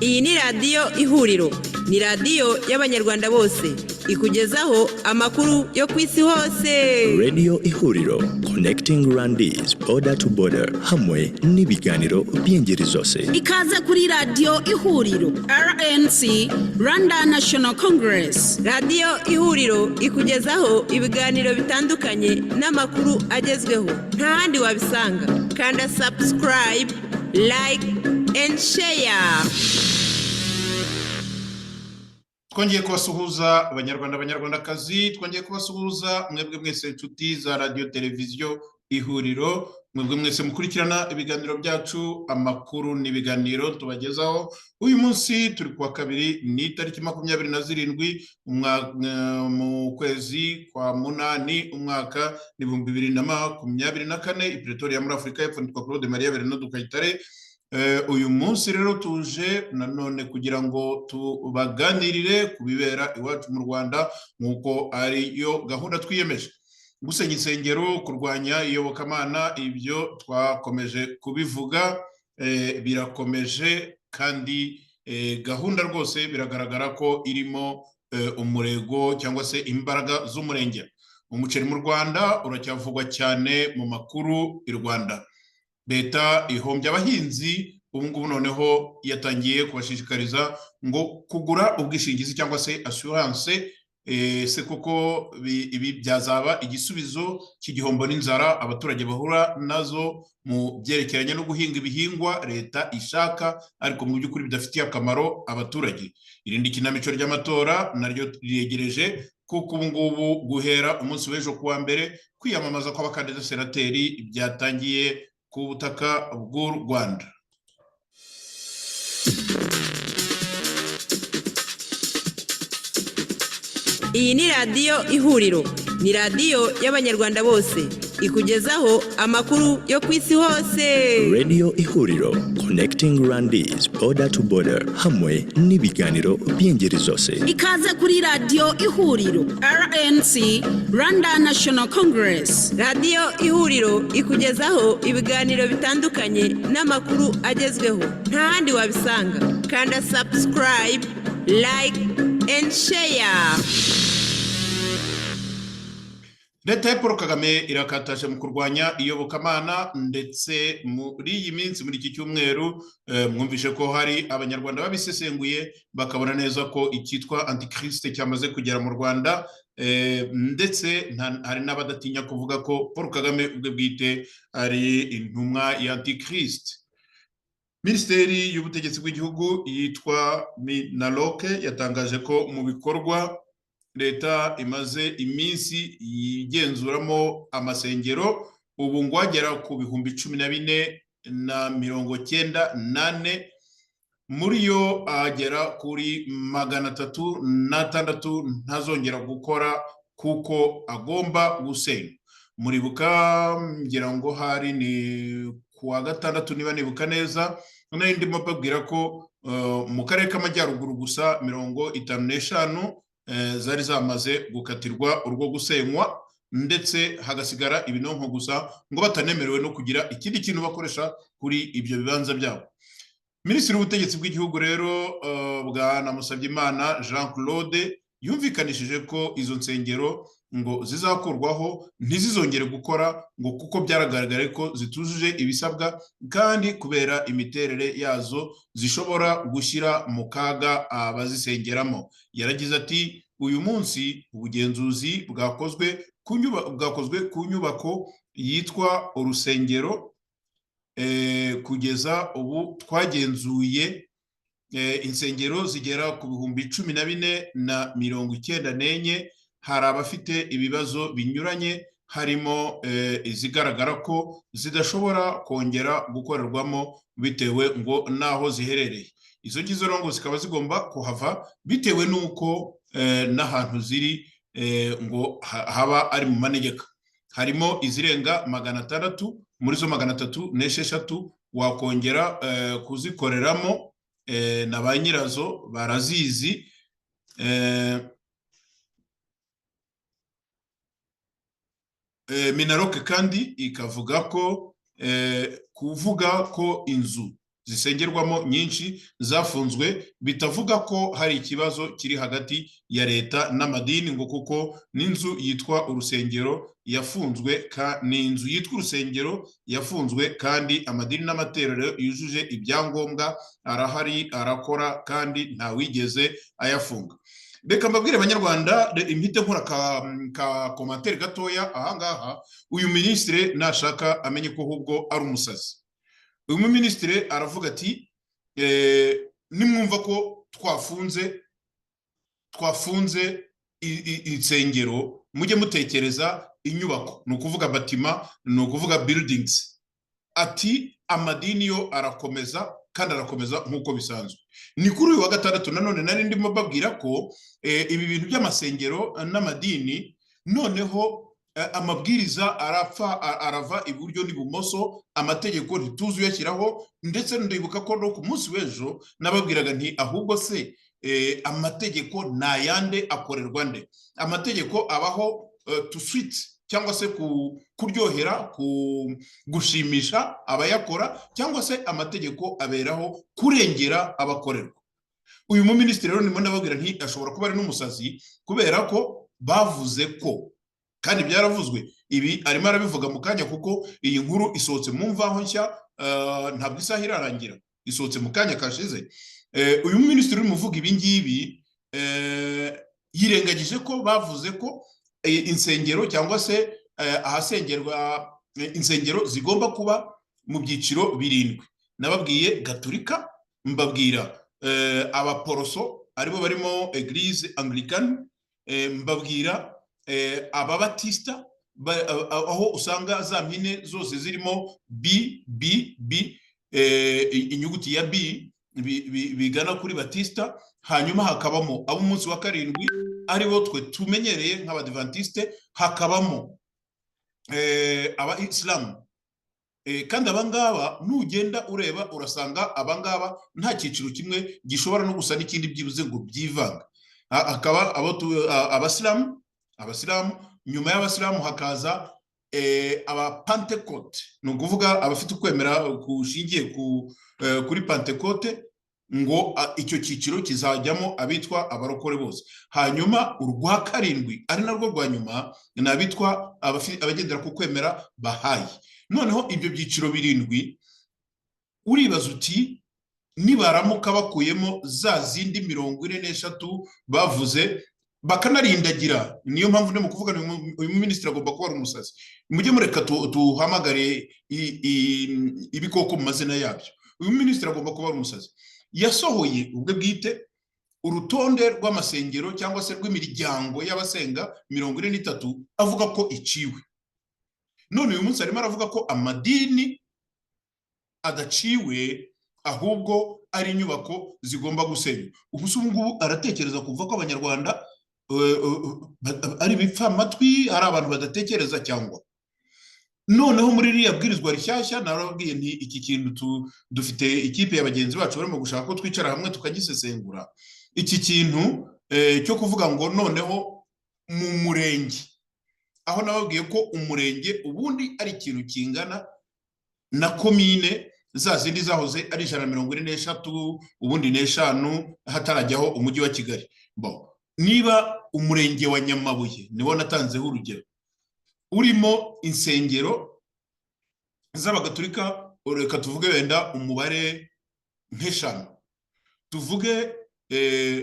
Iyi ni radiyo ihuriro, ni radiyo y'abanyarwanda bose, ikugezaho amakuru yo ku isi hose. Radio Ihuriro, connecting Rwandese border to border, hamwe n'ibiganiro by'ingeri zose. Ikaze kuri radiyo ihuriro, RNC, Rwanda National Congress. Radiyo ihuriro ikugezaho ibiganiro bitandukanye n'amakuru agezweho, nta handi wabisanga. Kanda subscribe, like and share. Twongeye kubasuhuza abanyarwandakazi, twongeye kubasuhuza mwebwe mwese inshuti za radio televiziyo ihuriro, mwebwe mwese mukurikirana ibiganiro byacu, amakuru n'ibiganiro tubagezaho. Uyu munsi turi kuwa kabiri, ni tariki 27 mu kwezi kwa munani umwaka 2024 i Pretoria muri Afrika y'Epfo. Nitwa Claude Maria Bernardo Kayitare. Uyu munsi rero tuje nanone kugira ngo tubaganirire kubibera iwacu mu Rwanda, nkuko ari yo gahunda twiyemeje. Gusenya insengero, kurwanya iyobokamana, ibyo twakomeje kubivuga, birakomeje kandi gahunda rwose biragaragara ko irimo umurego cyangwa se imbaraga z'umurenge. Umuceri mu Rwanda uracyavugwa cyane mu makuru i Rwanda. Leta ihombya abahinzi, ubungubu noneho yatangiye kubashishikariza ngo kugura ubwishingizi cyangwa se assurance. Se koko ibi byazaba igisubizo cy'igihombo n'inzara abaturage bahura nazo mu byerekeranye no guhinga ibihingwa leta ishaka ariko mu by'ukuri bidafitiye akamaro abaturage. Irindi kinamico ry'amatora naryo riregereje, kuko ubungubu guhera umunsi w'ejo kuwa mbere kwiyamamaza kw'abakandida senateri byatangiye ku butaka bw'u Rwanda. Iyi ni radiyo ihuriro, ni radiyo y'abanyarwanda bose, ikugezaho amakuru yo ku isi hose. Radio Ihuriro, connecting Rwandese border to border, hamwe n'ibiganiro by'ingeri zose. Ikaze kuri radiyo ihuriro, RNC, Rwanda National Congress. Radiyo ihuriro ikugezaho ibiganiro bitandukanye n'amakuru agezweho, nta handi wabisanga. Kanda subscribe, like and share. Leta ya Paul Kagame irakataje mu kurwanya iyobokamana, ndetse muri iyi minsi, muri iki cyumweru, mwumvishe ko hari abanyarwanda babisesenguye bakabona neza ko icyitwa antikriste cyamaze kugera mu Rwanda, ndetse hari n'abadatinya kuvuga ko Paul Kagame ubwe bwite ari intumwa ya antikriste. Minisiteri y'ubutegetsi bw'igihugu yitwa Minaroke yatangaje ko mu bikorwa leta imaze iminsi yigenzuramo amasengero ubu ngo agera ku 14,098, muri yo agera kuri 306 ntazongera gukora kuko agomba gusenya. Muribuka ngira ngo hari ni kuwa gatandatu niba nibuka neza, none ndimo babwira ko mu karere k'amajyaruguru gusa 55 zari zamaze gukatirwa urwo gusenywa, ndetse hagasigara ibinonko gusa ngo batanemerewe no kugira ikindi kintu bakoresha kuri ibyo bibanza byabo. Minisitiri w'ubutegetsi bw'igihugu rero bwana Musabyimana Jean Claude yumvikanishije ko izo nsengero ngo zizakurwaho, ntizizongere gukora ngo kuko byaragaragara ko zitujuje ibisabwa, kandi kubera imiterere yazo zishobora gushyira mu kaga abazisengeramo. Yaragize ati uyu munsi ubugenzuzi bwakozwe ku nyubako yitwa urusengero. Kugeza ubu twagenzuye insengero zigera ku 14,094. Hari abafite ibibazo binyuranye, harimo izigaragara ko zidashobora kongera gukorerwamo bitewe ngo naho ziherereye. Izo ngizo ngo zikaba zigomba kuhava bitewe n'uko n'ahantu ziri ngo haba ari mu manegeka. Harimo izirenga 600, muri zo 306 wakongera kuzikoreramo na ba nyirazo barazizi. Minaroke kandi ikavuga ko kuvuga ko inzu zisengerwamo nyinshi zafunzwe bitavuga ko hari ikibazo kiri hagati ya leta n'amadini, ngo kuko n'inzu yitwa urusengero yafunzwe, n'inzu yitwa urusengero yafunzwe kandi amadini n'amatorero yujuje ibyangombwa arahari, arakora kandi ntawigeze ayafunga. Reka mbabwire abanyarwanda, impite nkora ka komantere gatoya ahangaha. Uyu minisitiri nashaka amenye ko ahubwo ari umusazi. Uyu minisitiri aravuga ati nimwumva ko twafunze insengero mujye mutekereza inyubako, ni ukuvuga batima, ni ukuvuga buildings. Ati amadini yo arakomeza kandi arakomeza nk'uko bisanzwe. Ni kuri uyu wa gatandatu nanone nari ndimo babwira ko ibi bintu by'amasengero n'amadini noneho amabwiriza arava iburyo n'ibumoso, amategeko ntituzi uyashyiraho, ndetse ndibuka ko no ku munsi w'ejo nababwiraga nti ahubwo se amategeko nayande akorerwa nde? Amategeko abaho to sweet cyangwa se kuryohera, gushimisha abayakora, cyangwa se amategeko aberaho kurengera abakorerwa. Uyu mu minisitiri rero ndimo ndababwira nti ashobora kuba ari n'umusazi, kubera ko bavuze ko, kandi byaravuzwe, ibi arimo arabivuga mu kanya kuko iyi nkuru isohotse mu mvaho nshya, ntabwo isaha irarangira, isohotse mu kanya kashize. Uyu minisitiri urimo uvuga ibi ngibi yirengagije ko bavuze ko insengero cyangwa se ahasengerwa insengero zigomba kuba mu byiciro 7. Nababwiye Gatolika, mbabwira abaporoso aribo barimo Eglise Anglicane, mbabwira ababatista, aho usanga za mpine zose zirimo B, inyuguti ya B bigana kuri batista. Hanyuma hakabamo ab'umunsi wa karindwi aribo twe tumenyereye nk'abadventiste, hakabamo aba-Islam, kandi abangaba nugenda ureba urasanga abangaba nta cyiciro kimwe gishobora no gusa n'ikindi byibuze ngo byivanga. Hakaba abasilamu, nyuma y'abasilamu hakaza abapantekote, ni ukuvuga abafite ukwemera kushingiye kuri pantekote, ngo icyo cyiciro kizajyamo abitwa abarokore bose. Hanyuma urwa karindwi ari narwo rwa nyuma ni abitwa abagendera ku kwemera Bahayi. Noneho ibyo byiciro 7 uribaza uti nibaramuka bakuyemo za zindi 43 bavuze bakanarindagira, niyo mpamvu ndimo kuvuga uyu minisitiri agomba kuba ari umusazi. Mujye mureka tuhamagare ibikoko mu mazina yabyo. Uyu minisitiri agomba kuba ari umusazi. Yasohoye ubwe bwite urutonde rw'amasengero cyangwa se rw'imiryango y'abasenga 43 avuga ko iciwe. None uyu munsi arimo aravuga ko amadini adaciwe, ahubwo ari inyubako zigomba gusenywa. Ubu ngubu aratekereza kuva ko abanyarwanda ari bipfa amatwi, ari abantu badatekereza cyangwa. Noneho muri iriya bwirizwa rishyashya narababwiye nti iki kintu dufite ikipe y'abagenzi bacu barimo gushaka ko twicara hamwe tukagisesengura. Iki kintu cyo kuvuga ngo noneho mu murenge, aho nababwiye ko umurenge ubundi ari ikintu kingana na komine za zindi zahoze ari 143 ubundi n'5 hatarajyaho umujyi wa Kigali. Niba umurenge wa Nyamabuye niwo natanzeho urugero urimo insengero z'abagatolika, reka tuvuge wenda umubare nk'eshanu, tuvuge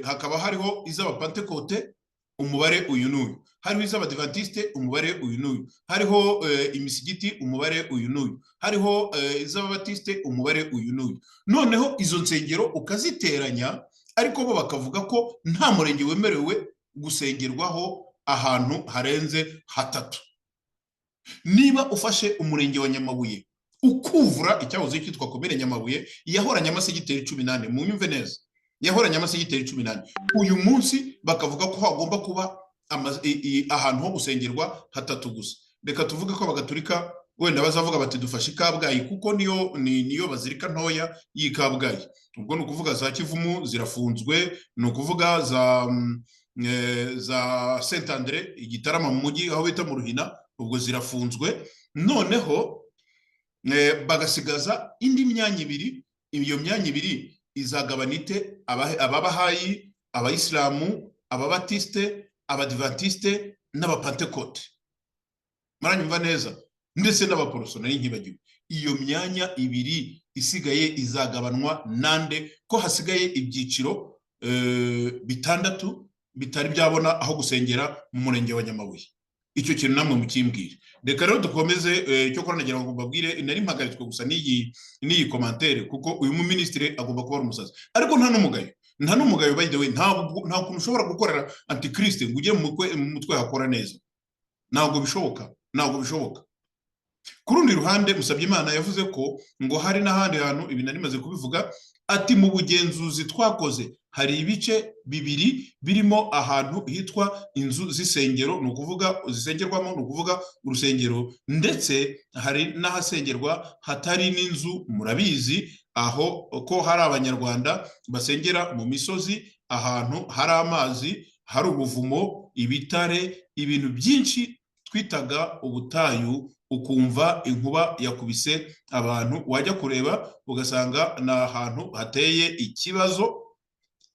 hakaba hariho iz'abapantekote umubare uyu n'uyu, hariho iz'abadventiste umubare uyu n'uyu, hariho imisigiti umubare uyu n'uyu, hariho iz'ababatiste umubare uyu n'uyu. Noneho izo nsengero ukaziteranya, ariko bo bakavuga ko nta murenge wemerewe gusengerwaho ahantu harenze 3. Niba ufashe umurenge wa Nyamabuye ukuvura icyahoze cyitwa komine Nyamabuye, yahoranye amasegiteri 18, munyumve neza, yahoranye amasegiteri 18. Uyu munsi bakavuga ko hagomba kuba ahantu ho gusengerwa 3 gusa. Reka tuvuge ko abagatolika wenda bazavuga bati dufashe Kabgayi kuko niyo bazirika ntoya y'Ikabgayi. Ubwo ni ukuvuga za Kivumu zirafunzwe, ni ukuvuga za Saint Andre Igitarama mu mujyi aho bita mu Ruhina, ubwo zirafunzwe. Noneho bagasigaza indi myanya ibiri. Iyo myanya ibiri izagabana ite? Ababahayi, abayisilamu, ababatiste, abadivantisite n'abapantekote. Muranyumva neza? Ndetse n'abaporoso nari nkibagiwe. Iyo myanya ibiri isigaye izagabanwa nande? Ko hasigaye ibyiciro bitandatu bitari byabona aho gusengera mu murenge wa Nyamabuye. Icyo kintu namwe mukimbwire. Reka rero dukomeze cyo koranagira ngo mbabwire, nari mpagaritswe gusa n'iyi commentaire kuko uyu mu ministre agomba kuba ari umusazi. Ariko nta n'umugayo by the way, nta kuntu ushobora gukorera antichrist ngo ujye mu mutwe hakora neza. Ntabwo bishoboka. Ku rundi ruhande Musabyimana yavuze ko ngo hari n'ahandi hantu ibi nari maze kubivuga, ati mu bugenzuzi twakoze hari ibice bibiri birimo ahantu hitwa inzu z'isengero, ni ukuvuga zisengerwamo, ni ukuvuga urusengero, ndetse hari n'ahasengerwa hatari n'inzu. Murabizi aho ko hari abanyarwanda basengera mu misozi, ahantu hari amazi, hari ubuvumo, ibitare, ibintu byinshi twitaga ubutayu, ukumva inkuba yakubise abantu, wajya kureba ugasanga ni ahantu hateye ikibazo.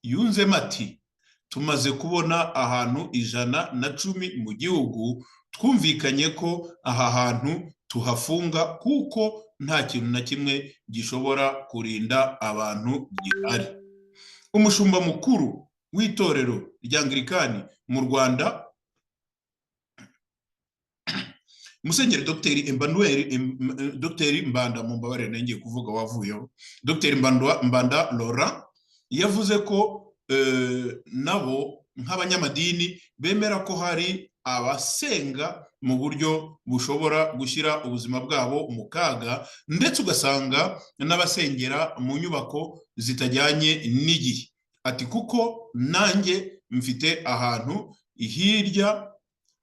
Yunzemo ati tumaze kubona ahantu 110 mu gihugu, twumvikanye ko aha hantu tuhafunga kuko nta kintu na kimwe gishobora kurinda abantu gihari. Umushumba mukuru w'itorero rya Anglikani mu Rwanda, Musenyeri Dr. Mbanda, mumbabarire ngiye kuvuga wavuyeho, Dr. Mbanda Laurent yavuze ko nabo nk'abanyamadini bemera ko hari abasenga mu buryo bushobora gushyira ubuzima bwabo mu kaga, ndetse ugasanga n'abasengera mu nyubako zitajyanye n'igihe. Ati kuko nanjye mfite ahantu hirya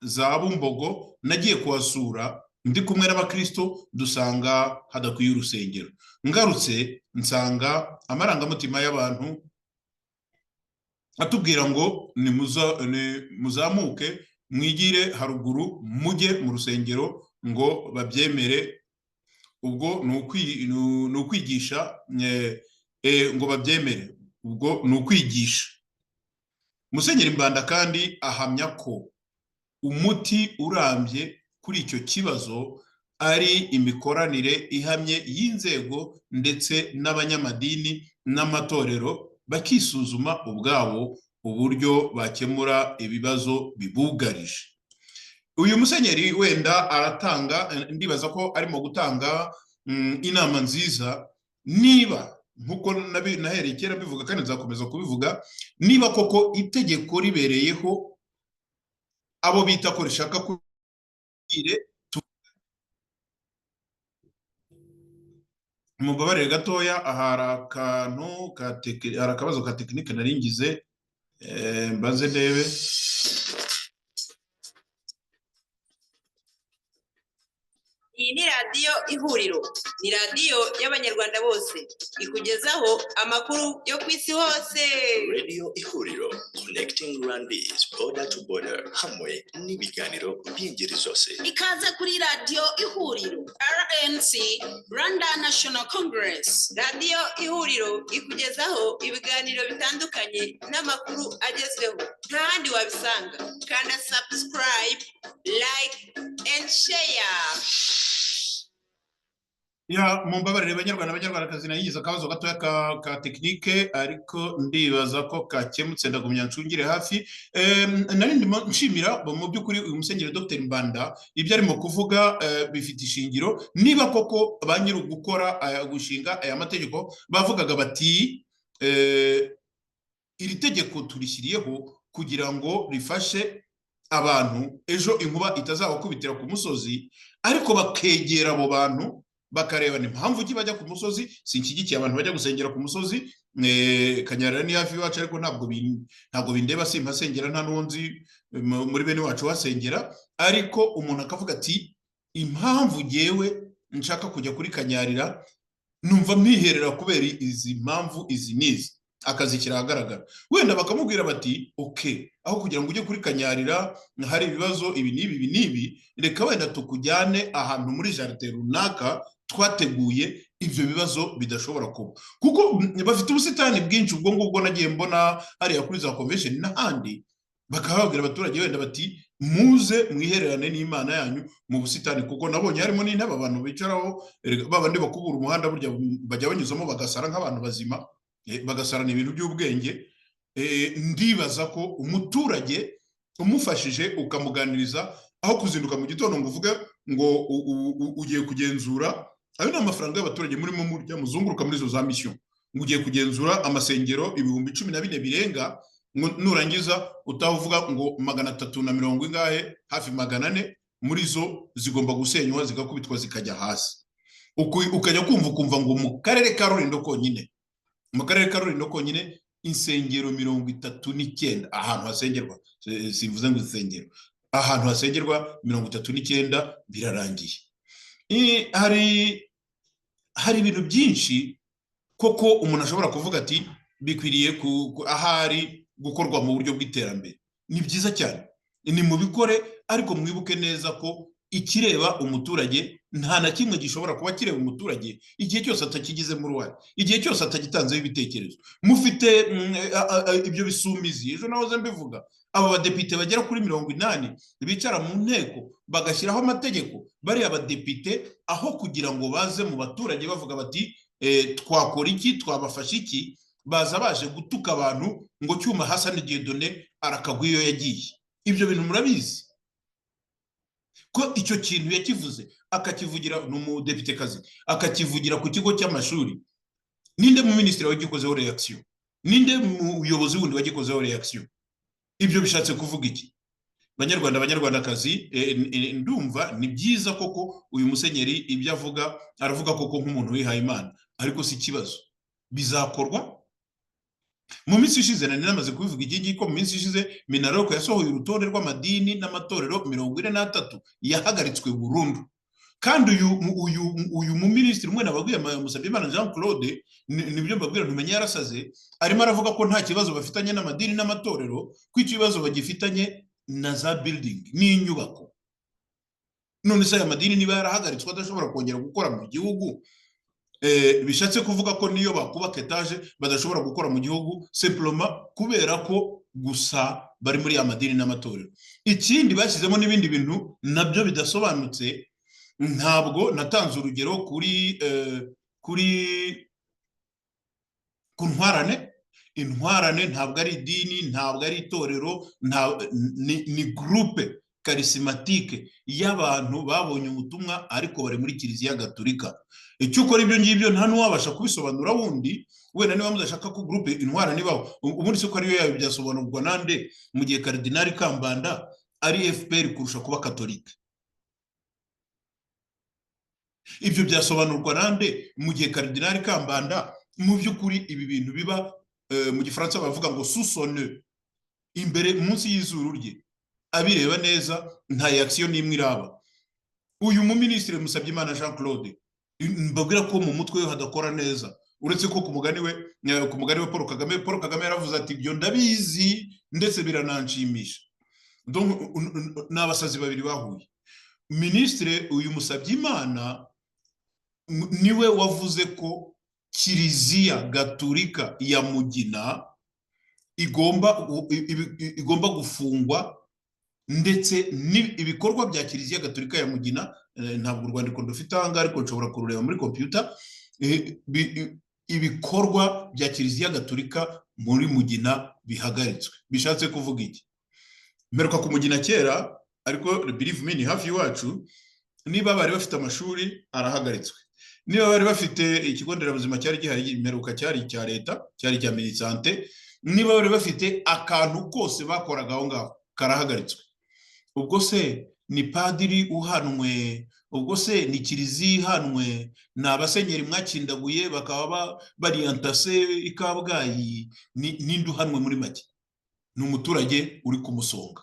za Bumbogo nagiye kuhasura ndi kumwe n'abakristo, dusanga hadakwiye urusengero. Ngarutse nsanga amarangamutima y'abantu atubwira ngo muzamuke mwigire haruguru mujye mu rusengero ngo babyemere. Ubwo ni ukwigisha, ngo babyemere, ubwo ni ukwigisha. Musenyeri Mbanda kandi ahamya ko umuti urambye kuri icyo kibazo ari imikoranire ihamye y'inzego ndetse n'abanyamadini n'amatorero, bakisuzuma ubwabo uburyo bakemura ibibazo bibugarije. Uyu musenyeri wenda aratanga, ndibaza ko arimo gutanga inama nziza, niba nkuko nahereye kera bivuga kandi nzakomeza kubivuga, niba koko itegeko ribereyeho abo bita ko rishaka kubire. Mubabarire gatoya, hari akabazo ka tekinike naringize, mbaze ndebe. Iyi ni radiyo Ihuriro, ni radiyo y'abanyarwanda bose, ikugezaho amakuru yo ku isi hose. Radio Ihuriro, connecting Rwandese border to border, hamwe n'ibiganiro by'ingeri zose. Ikaze kuri radiyo Ihuriro, RNC, Rwanda National Congress. Radiyo Ihuriro ikugezaho ibiganiro bitandukanye n'amakuru agezweho, nta handi wabisanga. Kanda subscribe, like and share. Ya mumbabarire banyarwandakazi, nayigize akabazo gatoya ka tekinike, ariko ndibaza ko kakemutse, ndagumya ncungire hafi. Nari ndimo nshimira mu by'ukuri uyu musenyeri Dr. Mbanda, ibyo arimo kuvuga bifite ishingiro. Niba koko banyiri gukora gushinga aya mategeko bavugaga bati iri tegeko turishyiriyeho kugira ngo rifashe abantu ejo inkuba itazabakubitira ku musozi, ariko bakegera abo bantu bakareba impamvu ki bajya ku musozi. Sinshyigikiye abantu bajya gusengera ku musozi, Kanyarira ni hafi iwacu, ariko ntabwo bindeba, simpasengera, nta n'uwunzi muri bene wacu wasengera. Ariko umuntu akavuga ati impamvu ngewe nshaka kujya kuri Kanyarira numva mpiherera kubera izi mpamvu izi n'izi. akazi kirahagaragara. Wenda bakamubwira bati okay, aho kugira ngo ujye kuri Kanyarira hari ibibazo ibi n'ibi, reka wenda tukujyane ahantu muri jardin runaka twateguye ibyo bibazo bidashobora kuba, kuko bafite ubusitani bwinshi. Ubwo ngubwo nagiye mbona hariya kuri za convention n'ahandi, bakababwira abaturage wenda bati muze mwihererane n'Imana yanyu mu busitani, kuko nabonye harimo n'intebe abantu bicaraho, babandi bakubura umuhanda burya bajya banyuzamo bagasara nk'abantu bazima, bagasarana ibintu by'ubwenge. Ndibaza ko umuturage umufashije ukamuganiriza, aho kuzinduka mu gitondo ngo uvuge ngo ugiye kugenzura, ayo ni amafaranga y'abaturage murimo murya muzunguruka muri zo za mission, ngo ugiye kugenzura amasengero 14,000 birenga, nurangiza utavuga ngo 340 ingahe, hafi 400 muri zo zigomba gusenywa zigakubitwa zikajya hasi. Ukajya kumva ngo mu karere ka Rulindo konyine, mu karere ka Rulindo konyine insengero 39 ahantu hasengerwa, simvuze ngo insengero, ahantu hasengerwa 39 birarangiye. Hari ibintu byinshi koko umuntu ashobora kuvuga ati bikwiriye ahari gukorwa mu buryo bw'iterambere. Ni byiza cyane, ni mu bikore, ariko mwibuke neza ko ikireba umuturage nta na kimwe gishobora kuba kireba umuturage igihe cyose atakigizemo uruhare, igihe cyose atagitanzeho ibitekerezo. Mufite ibyo bisumizi, ejo nahoze mbivuga, aba badepite bagera kuri 80 bicara mu nteko bagashyiraho amategeko. Bariya badepite aho kugira ngo baze mu baturage bavuga bati twakora iki, twabafasha iki, baza baje gutuka abantu ngo Cyuma Hassan Dieudonné arakagwa iyo yagiye. Ibyo bintu murabizi ko icyo kintu yakivuze, akakivugira n'umudepite kazi, akakivugira ku kigo cy'amashuri. Ninde mu ministre wagikozeho reaction? Ninde mu uyobozi wundi wagikozeho reaction? Ibyo bishatse kuvuga iki? Banyarwandakazi, ndumva ni byiza koko uyu musenyeri ibyo avuga, aravuga koko nk'umuntu wihaye Imana, ariko si kibazo bizakorwa. Mu minsi ishize nari namaze kubivuga iki ko mu minsi ishize Minaroko yasohoye urutonde rw'amadini n'amatorero 43 yahagaritswe burundu. Kandi uyu mu ministre umwe nababwiye Musabyimana Jean Claude, nibyo mbabwira ntumenye yarasaze, arimo aravuga ko nta kibazo bafitanye n'amadini n'amatorero, ko ikibazo bagifitanye na za building n'inyubako. None se aya madini niba yarahagaritswe adashobora kongera gukora mu gihugu, bishatse kuvuga ko niyo bakubaka etage badashobora gukora mu gihugu simplement kubera ko gusa bari muri amadini n'amatorero. Ikindi bashyizemo n'ibindi bintu nabyo bidasobanutse. Ntabwo natanze urugero kuri kuntwarane. Intwarane ntabwo ari idini, ntabwo ari itorero, ni groupe charismatique y'abantu babonye ubutumwa ariko bari muri Kiliziya Gatolika. Icyo ukora ibyo ngibyo nta n'uwabasha kubisobanura wundi, wenda niba mudashaka ko groupe intwarane baho, ubundi se ko ariyo yayo byasobanurwa nande mu gihe Cardinal Kambanda ari FPR kurusha kuba Katolika? Ibyo byasobanurwa nande mu gihe Cardinal Kambanda mu by'ukuri ibi bintu biba mu gifaransa bavuga ngo sous-sonne, imbere munsi y'izuru rye, abireba neza nta action n'imwe iraba. Uyu mu ministre Musabyimana Jean Claude mbabwira ko mu mutwe we hadakora neza, uretse ko ku mugani we Paul Kagame yaravuze ati ibyo ndabizi ndetse birananshimisha. Donc n'abasazi babiri bahuye. Ministre uyu Musabyimana niwe wavuze ko Kiliziya Gatolika ya Mugina igomba gufungwa, ndetse ibikorwa bya Kiliziya Gatolika ya Mugina, ntabwo urwandiko ndufite ahanga ariko nshobora kurureba muri computer, ibikorwa bya Kiliziya Gatolika muri Mugina bihagaritswe. Bishatse kuvuga iki? Mperuka ku Mugina kera, ariko believe me ni hafi iwacu. Niba bari bafite amashuri arahagaritswe, niba bari bafite ikigo nderabuzima cyari gihari mperuka cyari icya leta, cyari cya Minisante, niba bari bafite akantu kose bakoraga aho ngaho karahagaritswe. Ubwo se ni padiri uhanwe? Ubwo se ni Kiliziya ihanwe? Ni abasenyeri mwakindaguye bakaba bariantase ikabwayi? Ninde uhanwe muri make? Ni umuturage uri kumusonga.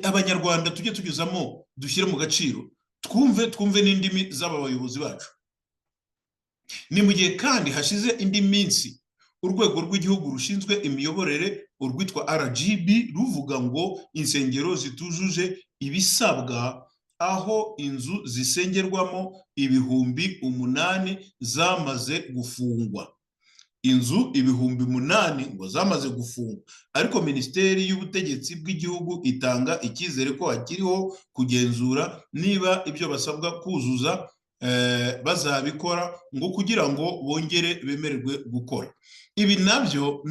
Abanyarwanda tujye tugezamo, dushyire mu gaciro, twumve n'indimi z'aba bayobozi bacu. ni mu gihe kandi hashize indi minsi urwego rw'igihugu rushinzwe imiyoborere urwitwa RGB ruvuga ngo insengero zitujuje ibisabwa, aho inzu zisengerwamo 8,000 zamaze gufungwa. Inzu 8,000 ngo zamaze gufungwa, ariko Minisiteri y'Ubutegetsi bw'Igihugu itanga icyizere ko hakiriho kugenzura niba ibyo basabwa kuzuza bazabikora ngo kugira ngo bongere bemererwe gukora. Ibi nabyo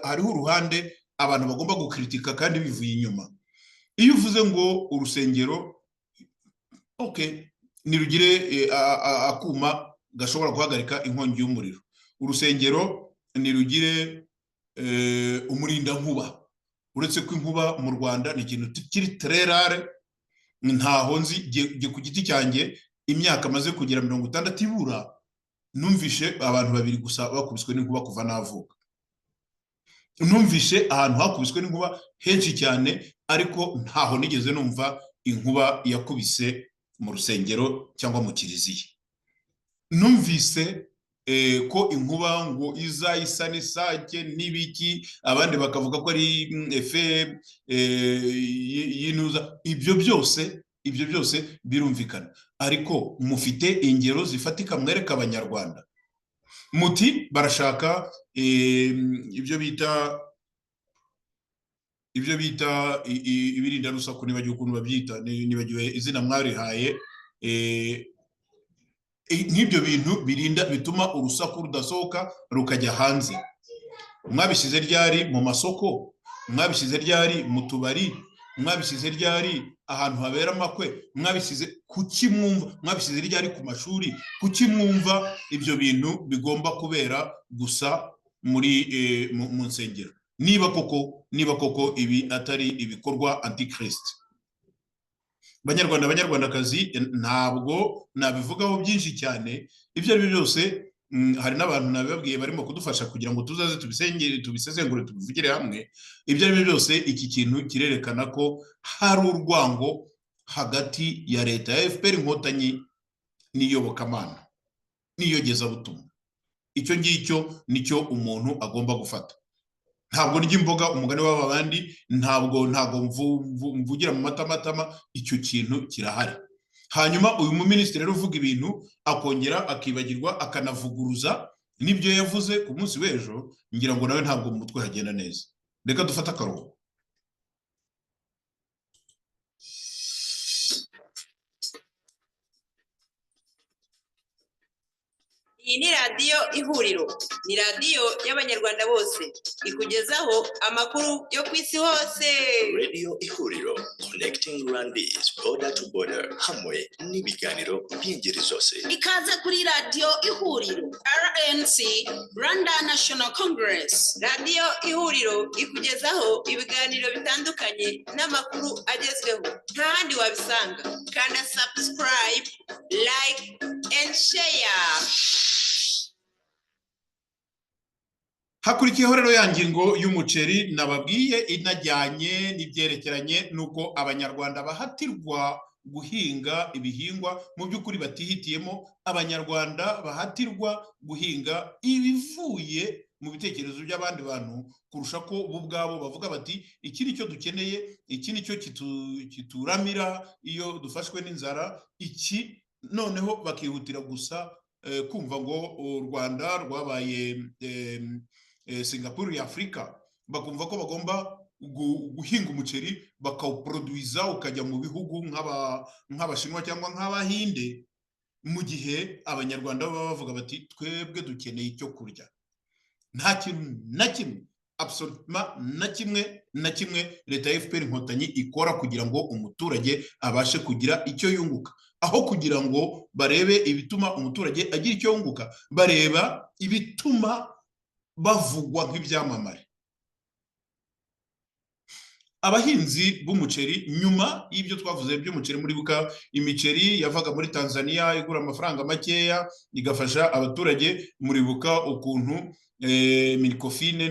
hariho uruhande abantu bagomba gukritika kandi bivuye inyuma. Iyo uvuze ngo urusengero nirugire akuma gashobora guhagarika inkongi y'umuriro, urusengero nirugire umurindankuba, uretse ko inkuba mu Rwanda ni ikintu kiri très rare, ntaho nzi ku giti cyanjye imyaka maze kugera 60 ibura numvishe abantu 2 gusa bakubiswe n'inkuba kuva navuka. Numvishe ahantu hakubiswe n'inkuba henshi cyane, ariko ntaho nigeze numva inkuba yakubise mu rusengero cyangwa mu kiliziya. Numvise ko inkuba ngo isa n'isake n'ibiki, abandi bakavuga ko ari efe yinuza. Ibyo byose birumvikana, ariko mufite ingero zifatika mwereka abanyarwanda muti barashaka ibyo bita ibirinda rusaku, nibagiwe ukuntu babyita, nibagiwe izina mwarihaye. Nk'ibyo bintu birinda bituma urusaku rudasohoka rukajya hanze, mwabishyize ryari mu masoko, mwabishyize ryari mu tubari, mwabishyize ryari ahantu habera amakwe, mwabishyize kuki mwumva, mwabishyize ryari ku mashuri, kuki mwumva ibyo bintu bigomba kubera gusa muri mu nsengero? Niba koko ibi atari ibikorwa antichrist. Banyarwandakazi, ntabwo nabivugaho byinshi cyane. Ibyo ari byo byose hari n'abantu nabibabwiye barimo kudufasha kugira ngo tuzaze tubisesengure tubivugire hamwe. Ibyo ari byo byose iki kintu kirerekana ko hari urwango hagati ya leta ya FPR Inkotanyi n'iyobokamana n'iyogezabutumwa. Icyo ngicyo nicyo umuntu agomba gufata. Ntabwo ndya imboga umugani w'aba bandi, ntabwo mvugira mu matama. Icyo kintu kirahari. Hanyuma uyu muminisitiri rero uvuga ibintu akongera akibagirwa akanavuguruza n'ibyo yavuze ku munsi w'ejo, ngira ngo nawe ntabwo mu mutwe hagenda neza. Reka dufate akaruhuko. Iyi ni radiyo Ihuriro, ni radiyo y'abanyarwanda bose, ikugezaho amakuru yo ku isi hose. Radio Ihuriro, connecting Rwandese border to border, hamwe n'ibiganiro by'ingeri zose. Ikaze kuri radiyo Ihuriro, RNC, Rwanda National Congress. Radiyo Ihuriro ikugezaho ibiganiro bitandukanye n'amakuru agezweho, nta handi wabisanga. Kanda subscribe, like and share. Hakurikiyeho rero ya ngingo y'umuceri nababwiye inajyanye n'ibyerekeranye nuko abanyarwanda bahatirwa guhinga ibihingwa mu by'ukuri batihitiyemo. Abanyarwanda bahatirwa guhinga ibivuye mu bitekerezo by'abandi bantu kurusha ko bo ubwabo bavuga bati iki nicyo dukeneye, iki nicyo kituramira iyo dufashwe n'inzara. Iki noneho bakihutira gusa kumva ngo u Rwanda rwabaye Singapore ya Afrika, bakumva ko bagomba guhinga umuceri bakawuproduiza ukajya mu bihugu nk'Abashinwa cyangwa nk'Abahinde, mu gihe abanyarwanda baba bavuga bati twebwe dukeneye icyo kurya. Nta kintu na kimwe, absolument na kimwe leta ya FPR Inkotanyi ikora kugira ngo umuturage abashe kugira icyo yunguka. Aho kugira ngo barebe ibituma umuturage agira icyo yunguka, bareba ibituma bavugwa nk'ibyamamare. Abahinzi b'umuceri, nyuma y'ibyo twavuze by'umuceri, muri buka imiceri yavaga muri Tanzania igura amafaranga makeya igafasha abaturage. Muri buka ukuntu Minicofine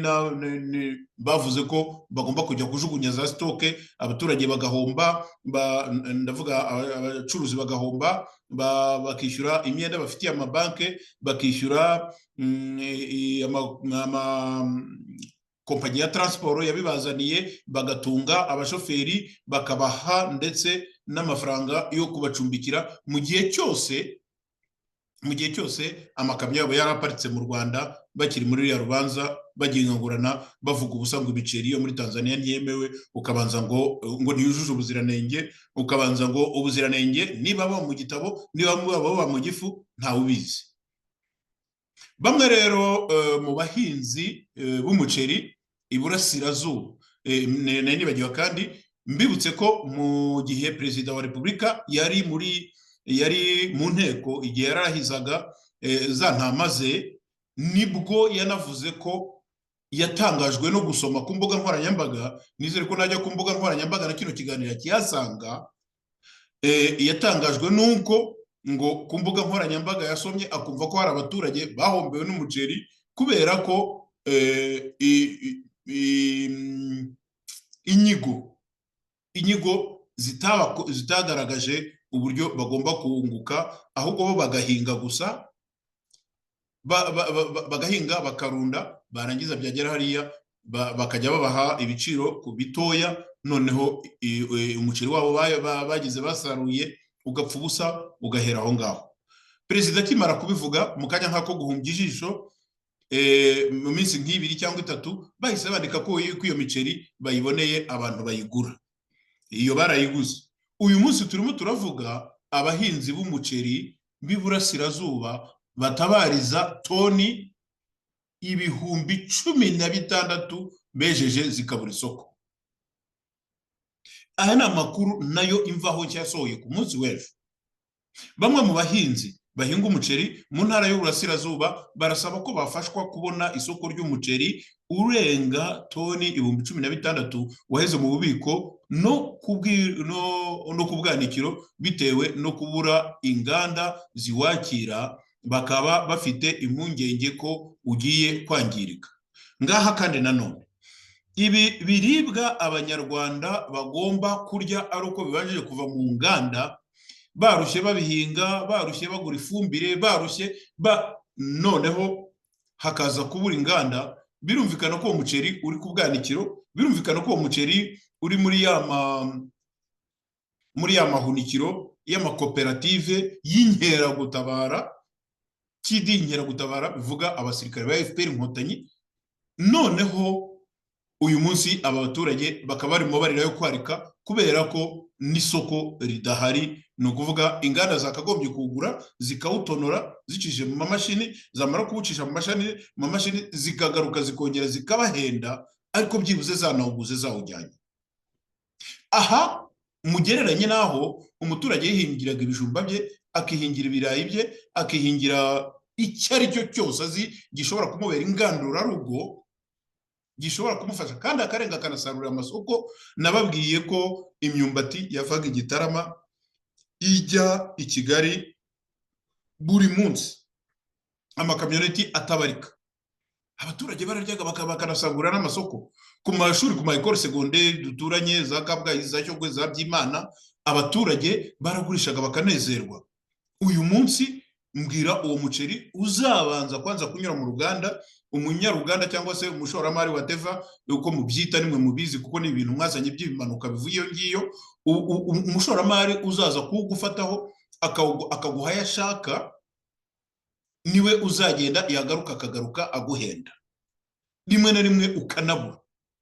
bavuze ko bagomba kujya kujugunya za stoke, abaturage bagahomba, ndavuga abacuruzi bagahomba, bakishyura imyenda bafitiye amabanke, bakishyura kompanyi ya transport yabibazaniye, bagatunga abashoferi, bakabaha ndetse n'amafaranga yo kubacumbikira mu gihe cyose amakamyo yabo yaraparitse mu Rwanda bakiri muri ya rubanza bagingangurana bavuga ubusa ngo ibiceri yo muri Tanzania ntiyemewe, ukabanza ngo ntiyujuje ubuziranenge, ukabanza ngo ubuziranenge niba baba mu gitabo, niba baba mu gifu, ntawe ubizi. Bamwe rero mu bahinzi b'umuceri iburasirazuba, nibagiwe kandi mbibutse ko mu gihe Perezida wa Repubulika yari mu nteko igihe yarahizaga za ntama ze, nibwo yanavuze ko yatangajwe no gusoma ku mbuga nkoranyambaga, nizere ko najya ku mbuga nkoranyambaga na kino kiganiro kiyasanga, yatangajwe nuko ngo ku mbuga nkoranyambaga yasomye akumva ko hari abaturage bahombewe n'umuceri kubera ko inyigo zitagaragaje uburyo bagomba kunguka, ahubwo bo bagahinga gusa, bagahinga bakarunda, barangiza byagera hariya bakajya babaha ibiciro ku bitoya, noneho umuceri wabo bagize basaruye ugapfa ubusa ugahera aho ngaho. Perezida akimara kubivuga mu kanya nk'ako guhumbya ijisho, mu minsi nk'ibiri cyangwa itatu bahise bandika ko iyo miceri bayiboneye abantu bayigura, iyo barayiguze. Uyu munsi turimo turavuga abahinzi b'umuceri b'iburasirazuba batabariza toni 16,000 bejeje zikabura isoko. Aya ni amakuru nayo imvaho nshya yasohoye ku munsi w'ejo. Bamwe mu bahinzi bahinga umuceri mu ntara y'uburasirazuba barasaba ko bafashwa kubona isoko ry'umuceri urenga toni 16,000 waheze mu bubiko no ku bwanikiro bitewe no kubura inganda ziwakira, bakaba bafite impungenge ko ugiye kwangirika. Ngaha kandi nanone ibi biribwa abanyarwanda bagomba kurya ari uko bibanjije kuva mu nganda, barushye babihinga, barushye bagura ifumbire, barushye noneho hakaza kubura inganda. Birumvikana ko uwo muceri uri ku bwanikiro, birumvikana ko uwo muceri uri muri ya mahunikiro y'amakoperative y'inkeragutabara, kidi inkeragutabara bivuga abasirikare ba FPR Inkotanyi. Noneho uyu munsi aba baturage bakaba barimo barirayo kwarika kubera ko n'isoko ridahari. Ni ukuvuga inganda zakagombye kugura zikawutonora zicishije mu mamashini, zamara kuwucisha mu mamashini zikagaruka zikongera zikabahenda, ariko byibuze zanawuguze zawujyanye. Aha mugereranye naho umuturage yihingiraga ibijumba bye, akihingira ibirayi bye, akihingira icyo ari cyo cyose azi gishobora kumubera ingandurarugo, gishobora kumufasha kandi akarenga akanasarurira amasoko. Nababwiye ko imyumbati yavaga Igitarama ijya i Kigali buri munsi, amakamyoneti atabarika. Abaturage bararyaga bakanasagurira n'amasoko ku mashuri, ku ma école secondaire duturanye za Kabgayi, za Shyogwe, za Byimana, abaturage baragurishaga bakanezerwa. Uyu munsi mbwira uwo muceri uzabanza kwanza kunyura mu ruganda, umunyaruganda cyangwa se umushoramari wa Teva, uko mubyita nimwe mubizi kuko ni ibintu mwazanye by'ibimanuka bivuye ngiyo. Umushoramari uzaza kugufataho akaguha yashaka, niwe uzagenda yagaruka akagaruka aguhenda. Rimwe na rimwe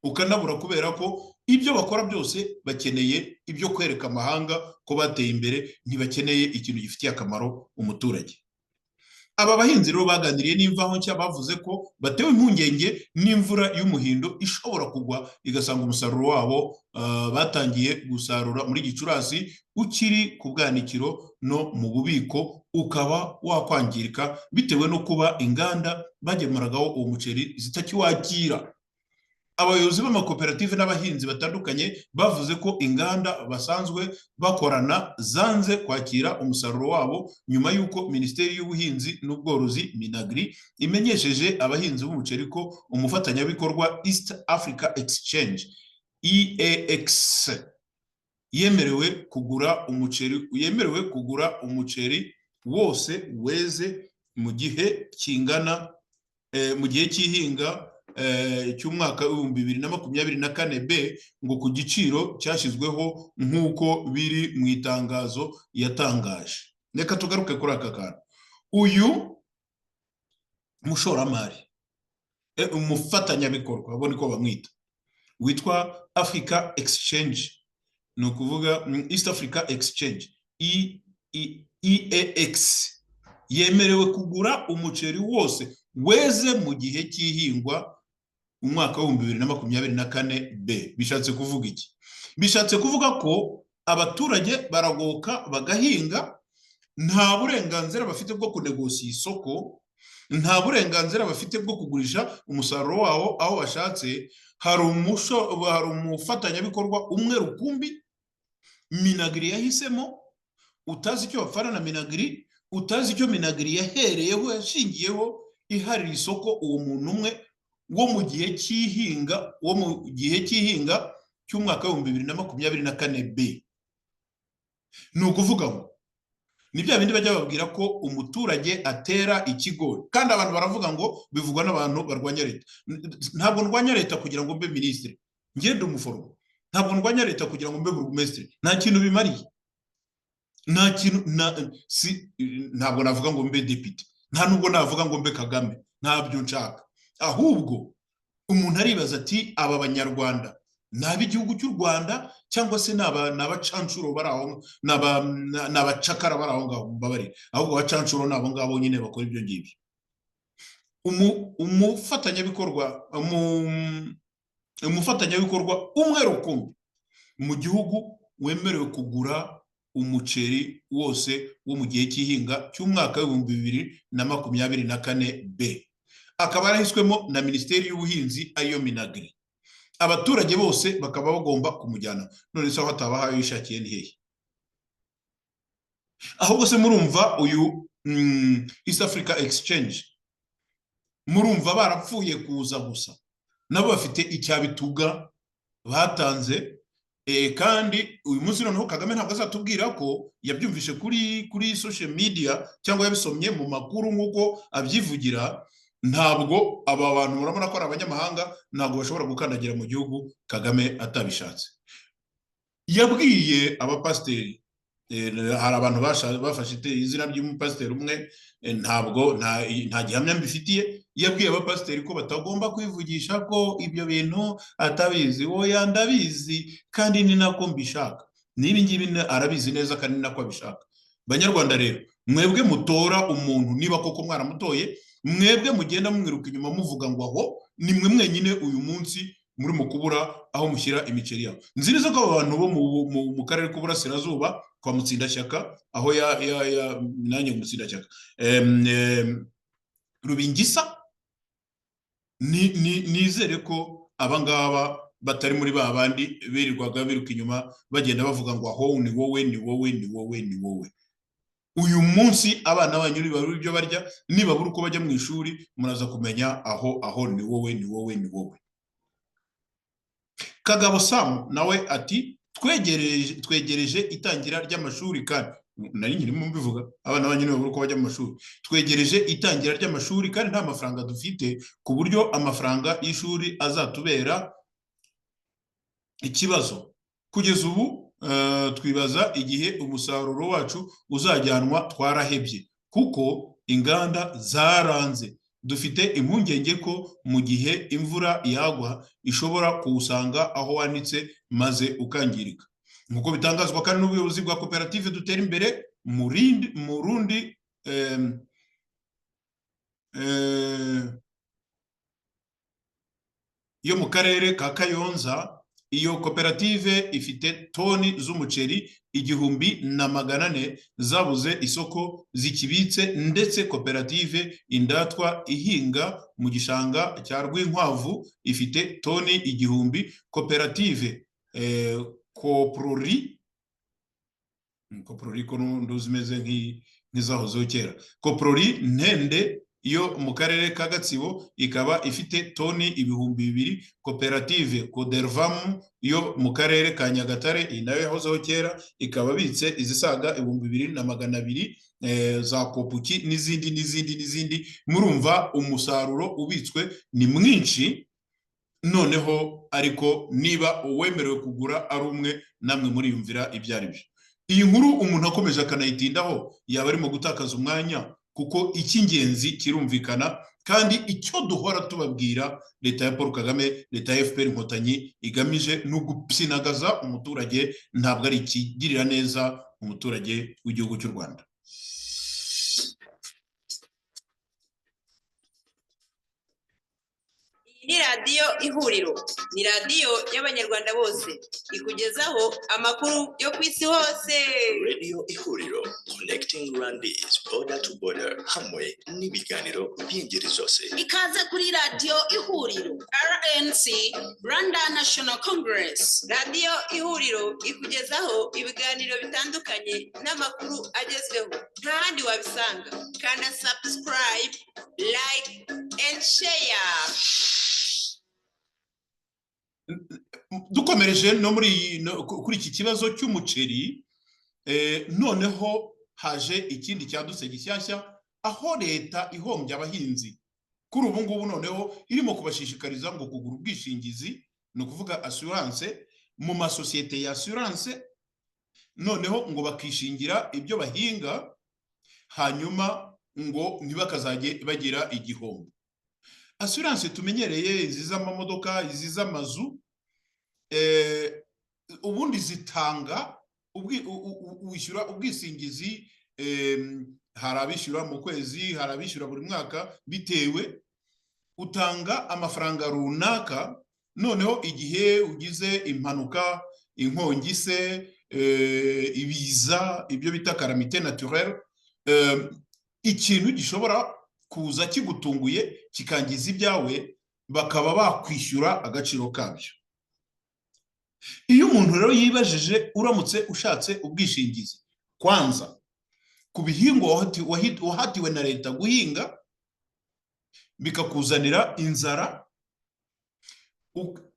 ukanabura kubera ko ibyo bakora byose bakeneye ibyo kwereka amahanga ko bateye imbere, ntibakeneye ikintu gifitiye akamaro umuturage. Aba bahinzi rero baganiriye n'imvaho nshya, bavuze ko batewe impungenge n'imvura y'umuhindo ishobora kugwa igasanga umusaruro wabo batangiye gusarura muri Gicurasi ukiri ku bwanikiro no mu bubiko ukaba wakwangirika bitewe no kuba inganda bagemuragaho uwo muceri zitakiwakira. abayobozi b'amakoperative n'abahinzi batandukanye bavuze ko inganda basanzwe bakorana zanze kwakira umusaruro wabo nyuma y'uko Minisiteri y'Ubuhinzi n'Ubworozi Minagri imenyesheje abahinzi b'umuceri ko umufatanyabikorwa East Africa Exchange EAX yemerewe kugura umuceri wose weze mu gihe cy'ihinga cy'umwaka w'ibihumbi 2024 ngo ku giciro cyashyizweho nk'uko biri mu itangazo yatangaje. Reka tugaruke kuri aka kantu. Uyu mushoramari umufatanyabikorwa abone ko bamwita witwa Africa Exchange, ni ukuvuga East Africa Exchange EAX, yemerewe kugura umuceri wose weze mu gihe cy'ihingwa umwaka wa 2024 bishatse kuvuga iki? Bishatse kuvuga ko abaturage baragoka bagahinga, nta burenganzira bafite bwo kunegosiya isoko, nta burenganzira bafite bwo kugurisha umusaruro wabo aho bashatse. Hari umufatanyabikorwa umwe rukumbi Minagri yahisemo, utazi icyo bapfana na Minagri, utazi icyo Minagri yahereyeho yashingiyeho iharira isoko uwo muntu umwe wo mu gihe cy'ihinga cy'umwaka wa 2024. Ni ukuvuga ngo ni bya bindi bajya babwira ko umuturage atera ikigori, kandi abantu baravuga ngo bivugwa n'abantu barwanya leta. Ntabwo ndwanya leta kugira ngo mbe minisitiri, ngende umuforomo. Ntabwo ndwanya leta kugira ngo mbe burugumesitiri, nta kintu bimariye. Ntabwo navuga ngo mbe depite, nta nubwo navuga ngo mbe Kagame, ntabyo nshaka. Ahubwo umuntu aribaza ati aba banyarwanda n'ab'igihugu cy'u Rwanda cyangwa se n'abacancuro bari aho, n'abacakara bari aho ngaho, mbabarira, ahubwo abacancuro n'abo ngabo nyine bakora ibyo ngibyo. Umufatanyabikorwa umwe rukumbi mu gihugu wemerewe kugura umuceri wose wo mu gihe cy'ihinga cy'umwaka wa 2024 akaba yarahiswemo na Minisiteri y'Ubuhinzi ariyo Minagri. Abaturage bose bakaba bagomba kumujyana. None se aho atabahaye yishakiye ni hehe? Ahubwo se murumva uyu East Africa Exchange, murumva barapfuye kuza gusa, nabo bafite icyabituga batanze. Kandi uyu munsi noneho Kagame ntabwo azatubwira ko yabyumvishe kuri social media cyangwa yabisomye mu makuru nk'uko abyivugira. Ntabwo aba bantu murabona ko ari abanyamahanga, ntabwo bashobora gukandagira mu gihugu Kagame atabishatse. Yabwiye abapasiteri, hari abantu bafashe izina ry'umupasiteri umwe, ntabwo nta gihamya mbifitiye, yabwiye abapasiteri ko batagomba kwivugisha ko ibyo bintu atabizi. Oya, ndabizi kandi ni nako mbishaka. Nibi ngibi arabizi neza kandi ni nako abishaka. Banyarwanda rero, mwebwe mutora umuntu, niba koko mwaramutoye, mwebwe mugenda mwiruka inyuma muvuga ngo aho ni mwe mwenyine uyu munsi muri mu kubura aho mushyira imiceri yabo. Nzi neza ko abantu bo mu karere k'Uburasirazuba kwa Mutsindashyaka, aho nanjye Mutsindashyaka Rubingisa, nizere ko abangaba batari muri ba bandi birirwaga biruka inyuma bagenda bavuga ngo aho ni wowe, ni wowe, ni wowe, ni wowe. Uyu munsi abana banyu nibabura ibyo barya, nibabura uko bajya mu ishuri, muraza kumenya aho ni wowe, ni wowe, ni wowe. Kagabo Sam nawe ati twegereje itangira ry'amashuri, kandi nari nkirimo mbivuga abana banyu nibabura uko bajya mu mashuri. Twegereje itangira ry'amashuri kandi nta mafaranga dufite, ku buryo amafaranga y'ishuri azatubera ikibazo. Kugeza ubu twibaza igihe umusaruro wacu uzajyanwa. Twarahebye kuko inganda zaranze. Dufite impungenge ko mu gihe imvura yagwa ishobora kuwusanga aho wanitse maze ukangirika, nk'uko bitangazwa kandi n'ubuyobozi bwa koperative Dutera Imbere mu rundi yo mu karere ka Kayonza. iyo koperative ifite toni z'umuceri 1,400 zabuze isoko zikibitse, ndetse koperative Indatwa ihinga mu gishanga cya Rwinkwavu ifite toni 1,000. Koperative Koprori ko nduzimeze nk'izahozeho kera. Koprori Ntende yo mu karere ka Gatsibo ikaba ifite toni 2,000. Koperative Kodervam yo mu karere ka Nyagatare nayo yahozeho kera ikaba bitse izisaga 2,200 za Kopuki n'izindi. Murumva umusaruro ubitswe ni mwinshi. Noneho ariko niba uwemerewe kugura ari umwe, namwe muri yumvira ibyari byo. Iyi nkuru umuntu akomeje akanayitindaho yaba arimo gutakaza umwanya, kuko icy'ingenzi kirumvikana, kandi icyo duhora tubabwira leta ya Paul Kagame, leta ya FPR Inkotanyi igamije no gupyinagaza umuturage, ntabwo ari ikigirira neza umuturage w'igihugu cy'u Rwanda. Ni radiyo Ihuriro, ni radiyo y'abanyarwanda bose, ikugezaho amakuru yo ku isi hose. Radio Ihuriro, connecting Rwandese border to border, hamwe n'ibiganiro by'ingeri zose. Ikaze kuri radiyo Ihuriro, RNC, Rwanda National Congress. Radiyo Ihuriro ikugezaho ibiganiro bitandukanye n'amakuru agezweho, nta handi wabisanga. Kanda subscribe, like and share. Dukomereje no kuri iki kibazo cy'umuceri, noneho haje ikindi cyadutse gishyashya, aho leta ihombya abahinzi kuri ubu ngubu, noneho irimo kubashishikariza ngo kugura ubwishingizi, no kuvuga assurance mu masosiyete ya assurance, noneho ngo bakishingira ibyo bahinga, hanyuma ngo ntibakazajye bagira igihombo. Assurance tumenyereye iz'amamodoka, iz'amazu, ubundi zitanga wishyura ubwisingizi, hari abishyura mu kwezi, hari abishyura buri mwaka, bitewe utanga amafaranga runaka. Noneho igihe ugize impanuka, inkongi se, ibiza, ibyo bita calamité naturelle, ikintu gishobora kuza kigutunguye kikangiza ibyawe, bakaba bakwishyura agaciro kabyo. Iyo umuntu rero yibajije, uramutse ushatse ubwishingizi, kwanza ku bihingwa wahatiwe na leta guhinga, bikakuzanira inzara,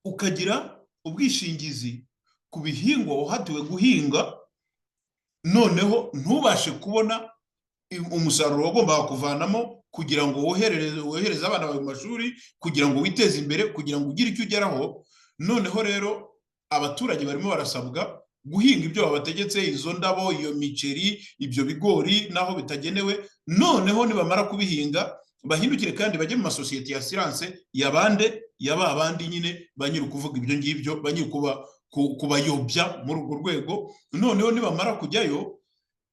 ukagira ubwishingizi ku bihingwa wahatiwe guhinga, noneho ntubashe kubona umusaruro wagombaga kuvanamo kugira ngo wohereze abana bawe mu mashuri, kugira ngo witeze imbere, kugira ngo ugire icyo ugeraho. Noneho rero abaturage barimo barasabwa guhinga ibyo babategetse, izo ndabo, iyo miceri, ibyo bigori naho bitagenewe. Noneho nibamara kubihinga bahindukire kandi bajye mu masosiyete ya assurance y'abandi nyine banyiri kuvuga ibyo ngibyo, banyiri kubayobya muri urwo rwego. Noneho nibamara kujyayo,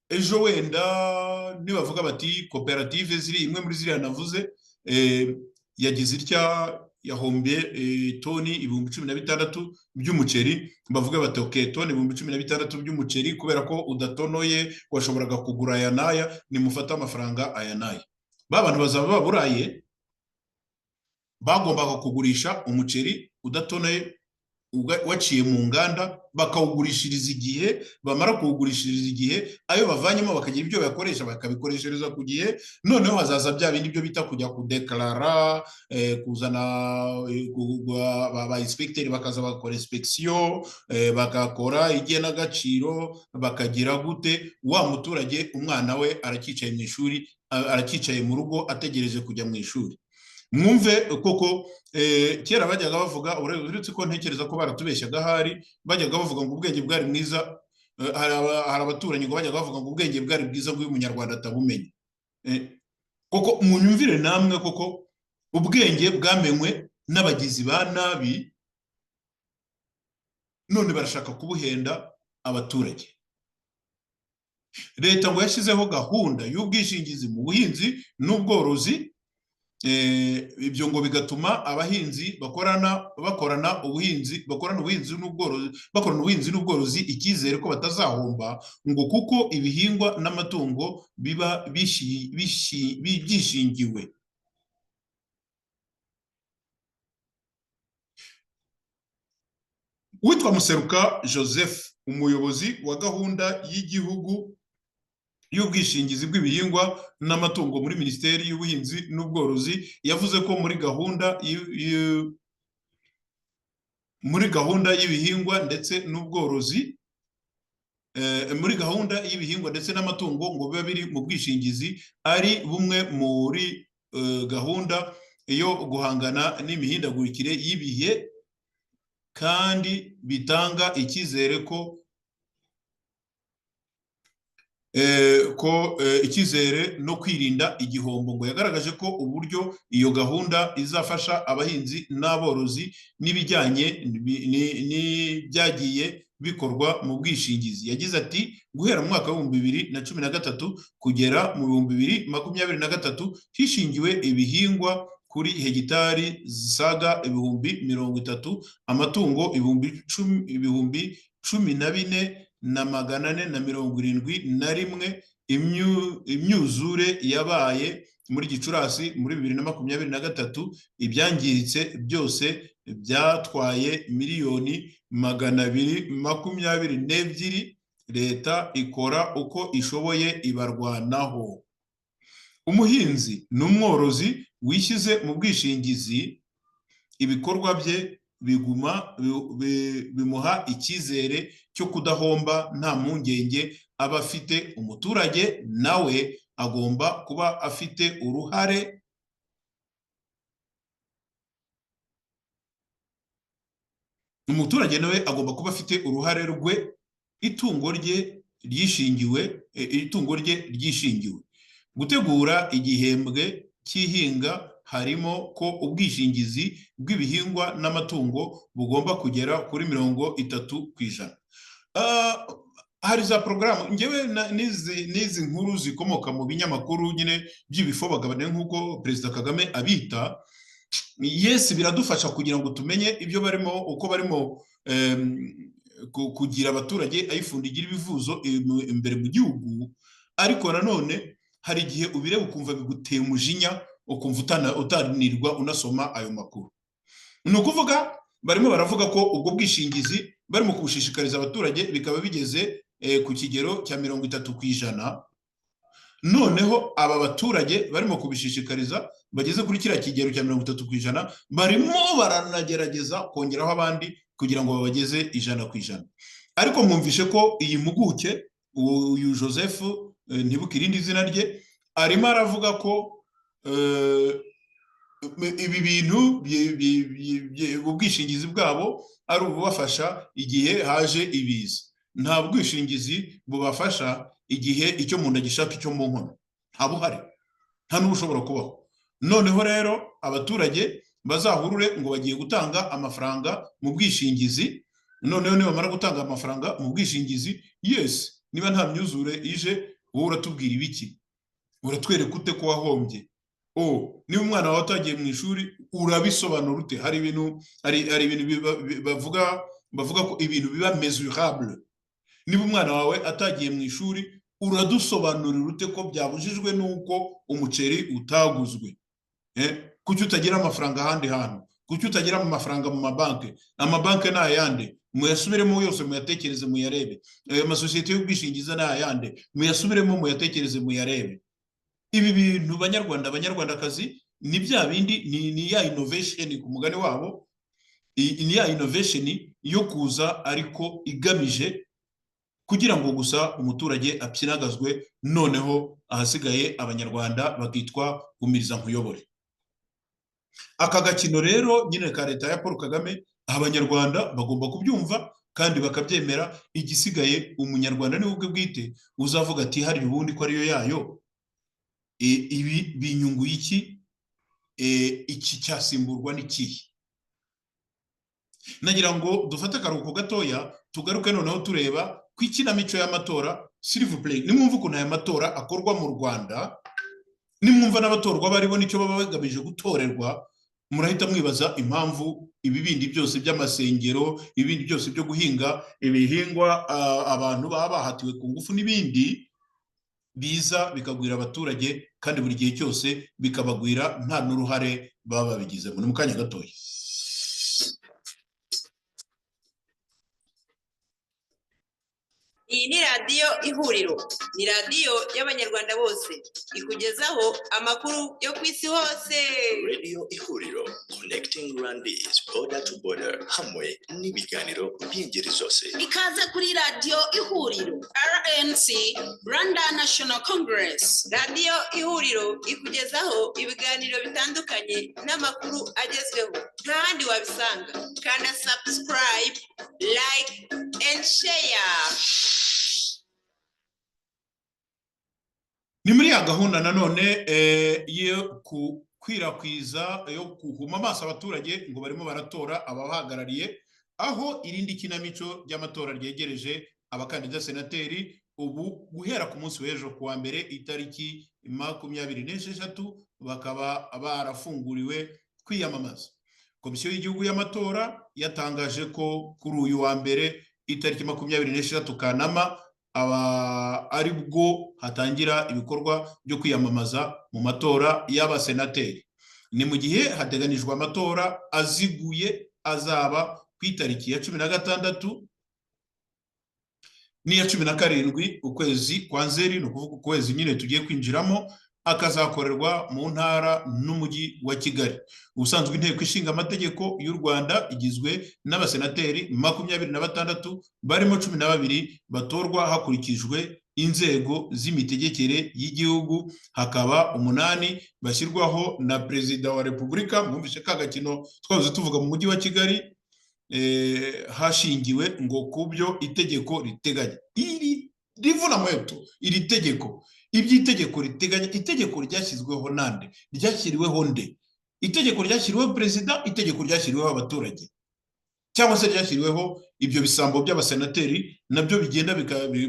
ejo wenda nibavuga bati koperative ziri imwe muri ziriya navuze yagize itya, yahombye toni 16,000 by'umuceri, bavuga bati okay, toni 16,000 by'umuceri kubera ko udatonoye washoboraga kugura aya naya, nimufata amafaranga aya naya. Babantu bazaba baburaye, bagombaga kugurisha umuceri udatonoye waciye mu nganda, bakawugurishiriza igihe. Bamara kuwugurishiriza igihe, ayo bavanyemo bakagira ibyo bakoresha, bakabikoreshereza ku gihe. Noneho hazaza bya bindi byo bita kujya kudeklara, kuzana ba inspecteur bakaza bakora inspection, bagakora igenagaciro, bakagira gute. Wa muturage umwana we arakicaye mu ishuri, arakicaye mu rugo ategereje kujya mu ishuri. Mwumve koko kera bajyaga bavuga, uretse ko ntekereza ko baratubeshyaga, hari bajyaga bavuga ngo ubwenge bwari mwiza, hari abaturanyi ngo bajyaga bavuga ngo ubwenge bwari bwiza ngo umunyarwanda atabumenye. Koko munyumvire namwe, koko ubwenge bwamenywe n'abagizi ba nabi, none barashaka kubuhenda abaturage. Leta ngo yashyizeho gahunda y'ubwishingizi mu buhinzi n'ubworozi, ibyo ngo bigatuma abahinzi bakorana ubuhinzi n'ubworozi icyizere ko batazahomba ngo kuko ibihingwa n'amatungo biba byishingiwe. Witwa Museruka Joseph, umuyobozi wa gahunda y'igihugu y'ubwishingizi bw'ibihingwa n'amatungo muri Minisiteri y'Ubuhinzi n'Ubworozi, yavuze ko muri gahunda y'ibihingwa ndetse n'ubworozi muri gahunda y'ibihingwa ndetse n'amatungo ngo biba biri mu bwishingizi ari bumwe muri gahunda yo guhangana n'imihindagurikire y'ibihe, kandi bitanga icyizere ko icyizere no kwirinda igihombo. Ngo yagaragaje ko uburyo iyo gahunda izafasha abahinzi n'aborozi n'ibyagiye bikorwa mu bwishingizi. Yagize ati guhera mu mwaka wa 2013 kugera mu 2023 hishingiwe ibihingwa kuri hegitari zisaga 30,000, amatungo 14,471. Imyuzure yabaye muri Gicurasi muri 2023, ibyangiritse byose byatwaye miliyoni 222. Leta ikora uko ishoboye ibarwanaho. Umuhinzi n'umworozi wishyize mu bwishingizi, ibikorwa bye bimuha icyizere cyo kudahomba nta mpungenge aba afite. Umuturage nawe agomba kuba afite uruhare rwe, itungo rye ryishingiwe. Gutegura igihembwe cy'ihinga harimo ko ubwishingizi bw'ibihingwa n'amatungo bugomba kugera kuri 30%. Hari za porogaramu ngewe n'izi nkuru zikomoka mu binyamakuru nyine by'ibifobagabane nk'uko Perezida Kagame abita. Yes, biradufasha kugira ngo tumenye ibyo barimo, uko barimo kugira abaturage ayifundigira ibivuzo imbere mu gihugu, ariko nanone hari igihe ubireba ukumva biguteye umujinya, ukumva utanirwa unasoma ayo makuru. Ni ukuvuga barimo baravuga ko ubwo bwishingizi barimo kubushishikariza abaturage bikaba bigeze ku kigero cya 30%. Noneho aba baturage barimo kubishishikariza bageze kuri kiriya kigero cya 30%, barimo baranagerageza kongeraho abandi kugira ngo babageze 100%. Ariko mwumvishe ko iyi mpuguke uyu Joseph, ntibuka irindi zina rye, arimo aravuga ko ibi bintu ubwishingizi bwabo ari ububafasha igihe haje ibiza. Nta bwishingizi bubafasha igihe icyo umuntu agishaka icyo mu nkono, nta buhari, nta n'ubushobora kubaho. Noneho rero abaturage bazahurure ngo bagiye gutanga amafaranga mu bwishingizi. Noneho nibamara gutanga amafaranga mu bwishingizi, yes, niba nta myuzure ije, wowe uratubwira ibiki? Uratwereka ute ko wahombye? Niba umwana wawe atagiye mu ishuri, urabisobanura ute? Hari ibintu bavuga ko ibintu biba mesurable. Niba umwana wawe atagiye mu ishuri, uradusobanurira ute ko byabujijwe n'uko umuceri utaguzwe? Kuki utagira amafaranga ahandi hantu? Kuki utagira amafaranga mu mabanki? Amabanki ni ayande, muyasubiremo yose, muyatekereze, muyarebe. Amasosiyete y'ubwishingizi ni ayande, muyasubiremo, muyatekereze, muyarebe. Ibi bintu banyarwandakazi ni bya bindi, ni ya innovation ku mugani wabo, ni ya innovation yo kuza ariko igamije kugira ngo gusa umuturage apyinagazwe, noneho ahasigaye abanyarwanda bakitwa gumiriza nkuyobore. Aka gakino rero nyine ka leta ya Paul Kagame, abanyarwanda bagomba kubyumva kandi bakabyemera. Igisigaye umunyarwanda ni ubwe bwite uzavuga ati hari ubundi ko ariyo yayo, ibi binyungu iki, iki cyasimburwa n'ikihe. Nagira ngo dufate akaruhuko gatoya, tugaruke noneho tureba ku ikinamico y'amatora. S'il vous plaît, nimwumva ukuntu aya matora akorwa mu Rwanda, nimwumva n'abatorwa baribo nicyo baba bagamije gutorerwa, murahita mwibaza impamvu ibi bindi byose by'amasengero, ibindi byose byo guhinga ibihingwa abantu baba bahatiwe ku ngufu n'ibindi biza bikagwira abaturage, kandi buri gihe cyose bikabagwira nta n'uruhare baba babigizemo. Ni mu kanya gatoya. Iyi ni radiyo Ihuriro, ni radiyo y'abanyarwanda bose, ikugezaho amakuru yo ku isi hose. Radio Ihuriro, connecting Rwandese border to border, hamwe n'ibiganiro by'ingeri zose. Ikaze kuri radiyo Ihuriro, RNC, Rwanda National Congress. Radiyo Ihuriro ikugezaho ibiganiro bitandukanye n'amakuru agezweho, nta handi wabisanga. Kanda subscribe, like and share. Ni muri ya gahunda nanone yo gukwirakwiza, yo guhuma amaso abaturage ngo barimo baratora ababahagarariye, aho irindi kinamico ry'amatora ryegereje abakandida senateri. Ubu guhera ku munsi w'ejo kuwa mbere itariki 26 bakaba barafunguriwe kwiyamamaza. Komisiyo y'igihugu y'amatora yatangaje ko kuri uyu wa mbere itariki 26 Kanama ari bwo hatangira ibikorwa byo kwiyamamaza mu matora y'abasenateri. Ni mu gihe hateganijwe amatora aziguye azaba ku itariki ya 16 n'iya 17 ukwezi kwa Nzeri, ni ukuvuga ukwezi nyine tugiye kwinjiramo, akazakorerwa mu ntara n'umujyi wa Kigali. Ubusanzwe inteko ishinga amategeko y'u Rwanda igizwe n'abasenateri 26 barimo 12 batorwa hakurikijwe inzego z'imitegekere y'igihugu, hakaba 8 bashyirwaho na Perezida wa Repubulika. Mwumvishe ka gakino twavuze tuvuga mu mujyi wa Kigali, hashingiwe ngo kubyo itegeko riteganya. Iri rivuna mweto, iri tegeko, iby'itegeko riteganya, itegeko ryashyizweho nande, ryashyiriweho nde? Itegeko ryashyiriweho perezida, itegeko ryashyiriweho abaturage, cyangwa se ryashyiriweho ibyo bisambo by'abasenateri nabyo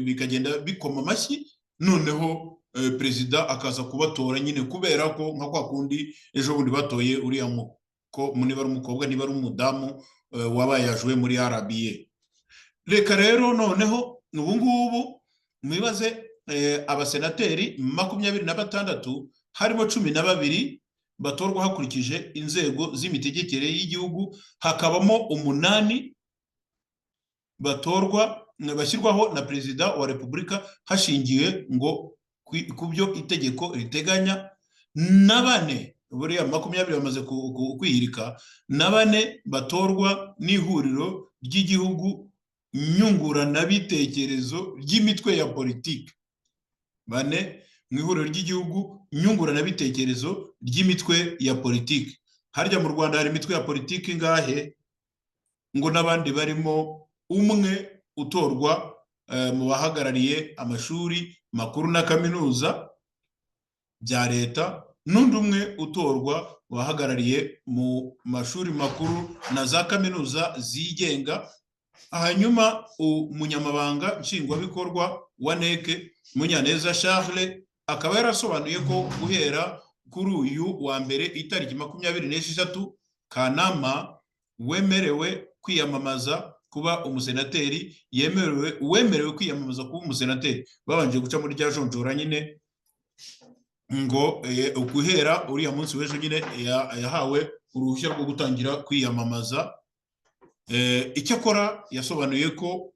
bikagenda bikoma amashyi, noneho perezida akaza kubatora nyine, kubera ko nka kwa kundi ejo bundi batoye uriya niba ari umukobwa niba ari umudamu wabayajwe muri RBA. Reka rero noneho ubu ngubu mwibaze abasenateri 26 harimo 12 batorwa hakurikije inzego z'imitegekere y'igihugu, hakabamo 8 batorwa bashyirwaho na Perezida wa Repubulika hashingiwe ngo kubyo itegeko riteganya, na 4 buriya 20 bamaze kwihirika, na 4 batorwa n'ihuriro ry'igihugu nyunguranabitekerezo ry'imitwe ya politiki. 4 mu ihuriro ry'igihugu nyunguranabitekerezo ry'imitwe ya politiki. Harya mu Rwanda hari imitwe ya politiki ngahe? Ngo n'abandi barimo umwe utorwa mu bahagarariye amashuri makuru na kaminuza bya leta, n'undi umwe utorwa bahagarariye mu mashuri makuru na za kaminuza zigenga. Hanyuma umunyamabanga nshingwabikorwa wa NEC Munyaneza Charles akaba yarasobanuye ko guhera kuri uyu wa mbere itariki 26 Kanama wemerewe kwiyamamaza kuba umusenateri, wemerewe kwiyamamaza kuba umusenateri. Babanje guca muri rya jonjora nyine ngo guhera uriya munsi w'ejo nyine yahawe uruhushya rwo gutangira kwiyamamaza. Icyakora yasobanuye ko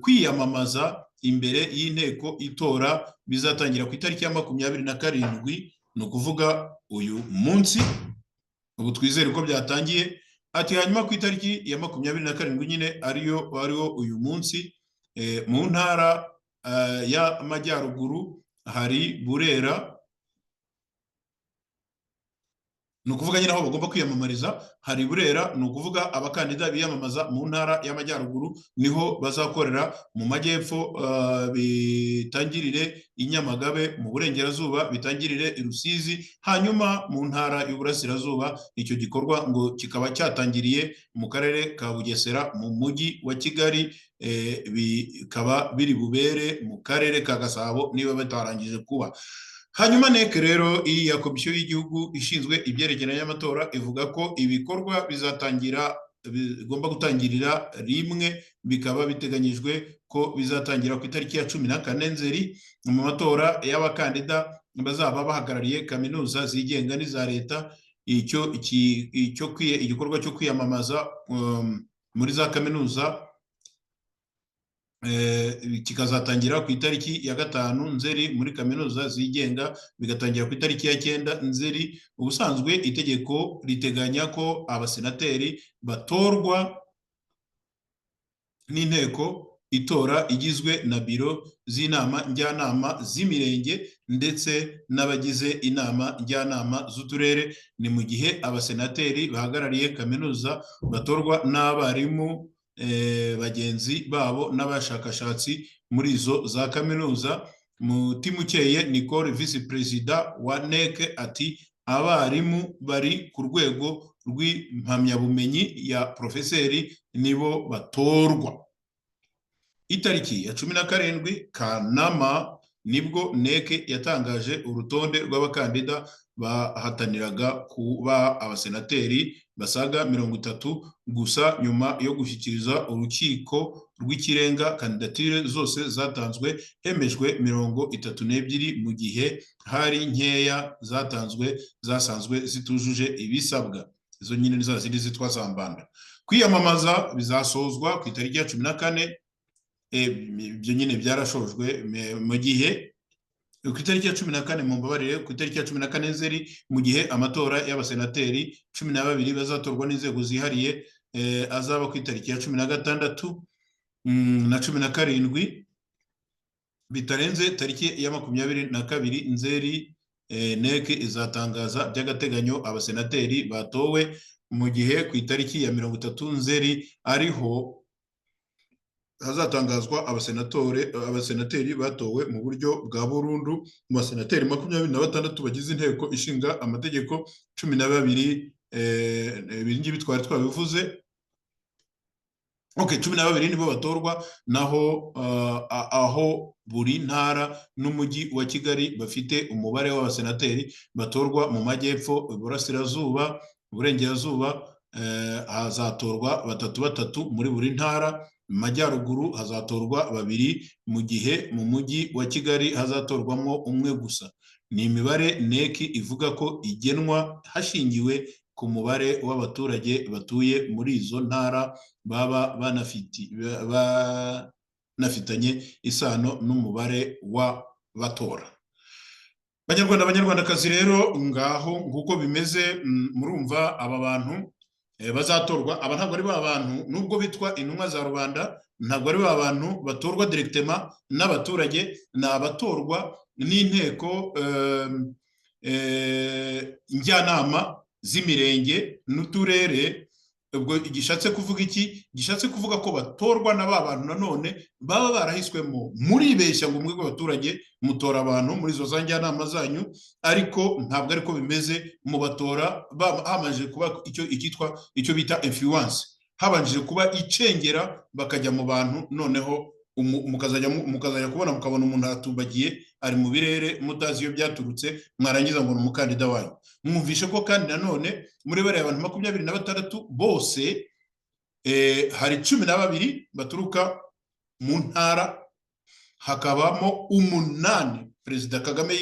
kwiyamamaza imbere y'inteko itora bizatangira ku itariki ya 27, ni ukuvuga uyu munsi. Ubu twizere ko byatangiye. Ati hanyuma ku itariki ya 27 nyine ariyo uyu munsi, mu ntara y'amajyaruguru hari Burera, ni ukuvuga nyine aho bagomba kwiyamamariza hari Burera, ni ukuvuga abakandida biyamamaza mu ntara y'amajyaruguru niho bazakorera. Mu majyepfo bitangirire i Nyamagabe, mu burengerazuba bitangirire i Rusizi, hanyuma mu ntara y'uburasirazuba icyo gikorwa ngo kikaba cyatangiriye mu karere ka Bugesera, mu mujyi wa Kigali, bikaba biri bubere mu karere ka Gasabo niba batarangije kuba. hanyuma NEC rero iya komisiyo y'igihugu ishinzwe ibyerekeranye n'amatora ivuga ko ibikorwa bigomba gutangirira rimwe, bikaba biteganyijwe ko bizatangira ku itariki ya 14 Nzeri mu matora y'abakandida bazaba bahagarariye kaminuza zigenga n'iza leta. Igikorwa cyo kwiyamamaza muri za kaminuza kikazatangira ku itariki ya 5 Nzeri muri kaminuza zigenga, bigatangira ku itariki ya 9 Nzeri. Ubusanzwe itegeko riteganya ko abasenateri batorwa n'inteko itora igizwe na biro z'inama njyanama z'imirenge ndetse n'abagize inama njyanama z'uturere. Ni mu gihe abasenateri bahagarariye kaminuza batorwa n'abarimu bagenzi babo n'abashakashatsi muri izo za kaminuza. Mutimukeye Nicole, visi perezida wa NEC, ati abarimu bari ku rwego rw'impamyabumenyi ya profeseri nibo batorwa. Itariki ya 17 Kanama nibwo NEC yatangaje urutonde rw'abakandida bahataniraga kuba abasenateri basaga 30 gusa. Nyuma yo gushyikiriza urukiko rw'ikirenga kandidatire zose zatanzwe, hemejwe 32 mu gihe hari nkeya zasanzwe zitujuje ibisabwa. Izo nyine ni za zindi zitwa zambanda. Kwiyamamaza bizasozwa ku itariki ya 14. Ibyo nyine byarashojwe mu gihe ku itariki ya 14 mu mbabarire ku itariki ya 14 Nzeri, mu gihe amatora y'abasenateri 12 bazatorwa n'inzego zihariye azaba ku itariki ya 16 na 17 bitarenze tariki ya 22 Nzeri. NEC izatangaza by'agateganyo abasenateri batowe, mu gihe ku itariki ya 30 Nzeri ariho hazatangazwa abasenateri batowe mu buryo bwa burundu. Mu basenateri 26 bagize inteko ishinga amategeko 12 ibingibi twari twabivuze. 12 nibo batorwa, naho aho buri ntara n'umujyi wa Kigali bafite umubare w'abasenateri batorwa. Mu majyepfo, iburasirazuba, uburengerazuba hazatorwa 3 muri buri ntara. Mu majyaruguru hazatorwa 2, mu gihe mu mujyi wa Kigali hazatorwamo 1 gusa. Ni imibare NEC ivuga ko igenwa hashingiwe ku mubare w'abaturage batuye muri izo ntara baba banafitanye isano n'umubare w'abatora. Banyarwandakazi rero ngaho nguko bimeze. Murumva aba bantu bazatorwa. Aba ntabwo ari ba bantu, nubwo bitwa intumwa za rubanda, ntabwo ari ba bantu batorwa directement n'abaturage, ni abatorwa n'inteko njyanama z'imirenge n'uturere. Ubwo gishatse kuvuga iki? Gishatse kuvuga ko batorwa na ba bantu nanone baba barahiswemo. Muribeshya ngo mwebwe abaturage mutora abantu muri zo za njyanama zanyu, ariko ntabwo ariko bimeze. Mu batora hamaje kuba icyo bita influence, habanje kuba icengera bakajya mu bantu, noneho mukazajya kubona mukabona umuntu atubagiye ari mu birere mutazi iyo byaturutse, mwarangiza ngo ni umukandida wanyu. Mwumvishe ko kandi nanone muri bariya abantu 26 bose hari 12 baturuka mu ntara, hakabamo 8 Perezida Kagame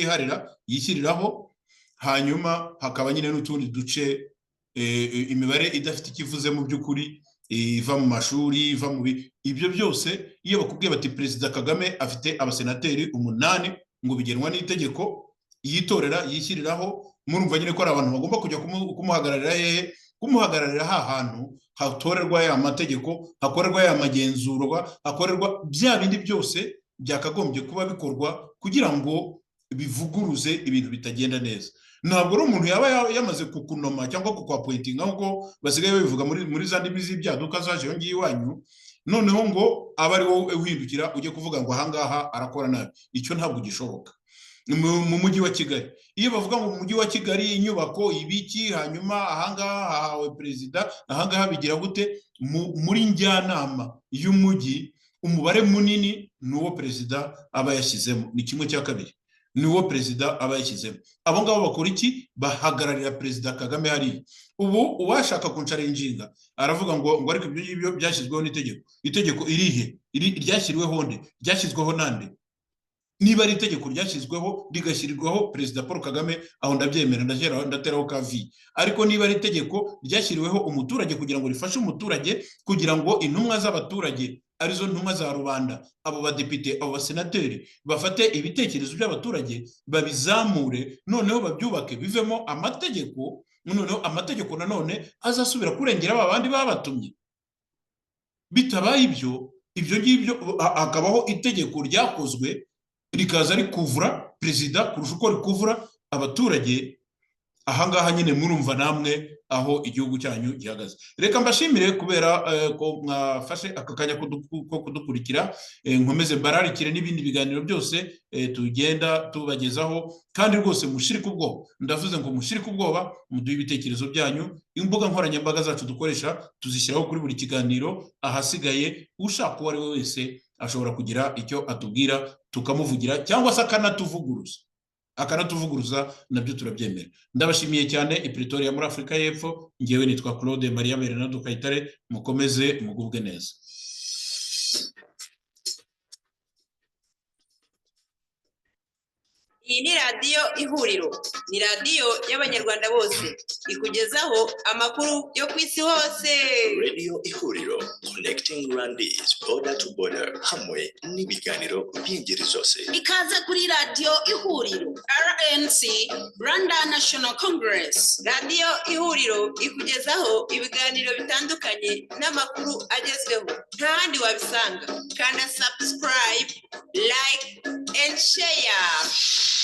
yishyiriraho, hanyuma hakaba nyine n'utundi duce imibare idafite ikivuze mu by'ukuri, iva mu mashuri, iva mu ibyo byose. Iyo bakubwiye bati Perezida Kagame afite abasenateri 8 ngo bigenwa n'itegeko yitorera yishyiriraho, murumva nyine ko ari abantu bagomba kujya kumuhagararira hehe? Kumuhagararira hantu hatorerwa ya mategeko, hakorerwa ya magenzurwa, hakorerwa bya bindi byose byakagombye kuba bikorwa kugira ngo bivuguruze ibintu bitagenda neza. Ntabwo ari umuntu yaba yamaze kukunoma cyangwa kukwapointinga nk'uko basigaye babivuga muri za ndimi z'ibyaduka zaje yo ngiye iwanyu, noneho ngo aba ari wowe uhindukira ujye kuvuga ngo ahangaha arakora nabi. Icyo ntabwo gishoboka. Mu mujyi wa Kigali, iyo bavuga ngo mu mujyi wa Kigali inyubako ibiki, hanyuma ahangaha hahawe perezida, ahangaha bigira gute? Muri njyanama y'umujyi umubare munini n'uwo perezida aba yashyizemo, ni 1/2. niwo perezida aba yashyizemo. Abo ngabo bakora iki? Bahagararira perezida Kagame hariya. Ubu uwashaka kuncarenjinga aravuga ngo ariko ibyo ngibyo byashyizweho n'itegeko. Itegeko irihe? Ryashyiriweho nde? Ryashyizweho nande? Niba ari itegeko ryashyizweho rigashyirirwaho perezida Paul Kagame, aho ndabyemera, ndateraho kavi. Ariko niba ari itegeko ryashyiriweho umuturage kugira ngo rifashe umuturage, kugira ngo intumwa z'abaturage arizo ntumwa za rubanda, abo badepite, abo basenateri bafate ibitekerezo by'abaturage babizamure, noneho babyubake bivemo amategeko, noneho amategeko nanone azasubira kurengera abandi babatumye. Bitabaye ibyo ngibyo hakabaho itegeko ryakozwe rikaza rikuvura perezida kurusha uko rikuvura abaturage. Ahangaha nyine murumva namwe aho igihugu cyanyu gihagaze. Reka mbashimire kubera ko mwafashe aka kanya ko kudukurikira. Nkomeze mbararikire n'ibindi biganiro byose tugenda tubagezaho, kandi rwose mushirike ubwoba. Ndavuze ngo mushirike ubwoba, muduhe ibitekerezo byanyu. Imbuga nkoranyambaga zacu dukoresha tuzishyiraho kuri buri kiganiro. Ahasigaye ushaka uwo ari we wese ashobora kugira icyo atubwira tukamuvugira, cyangwa se akanatuvuguruza nabyo turabyemera. Ndabashimiye cyane. I Pretoria muri Afurika y'Epfo, ngewe nitwa Claude Maria Bernardo Kayitare. Mukomeze mugubwe neza. Iyi ni radiyo Ihuriro, ni radiyo y'abanyarwanda bose, ikugezaho amakuru yo ku isi hose. Radio Ihuriro, connecting Rwandese border to border, hamwe n'ibiganiro by'ingeri zose. Ikaze kuri radiyo Ihuriro, RNC, Rwanda National Congress. Radiyo Ihuriro ikugezaho ibiganiro bitandukanye n'amakuru agezweho. Nta handi wabisanga. Kanda subscribe, like and share.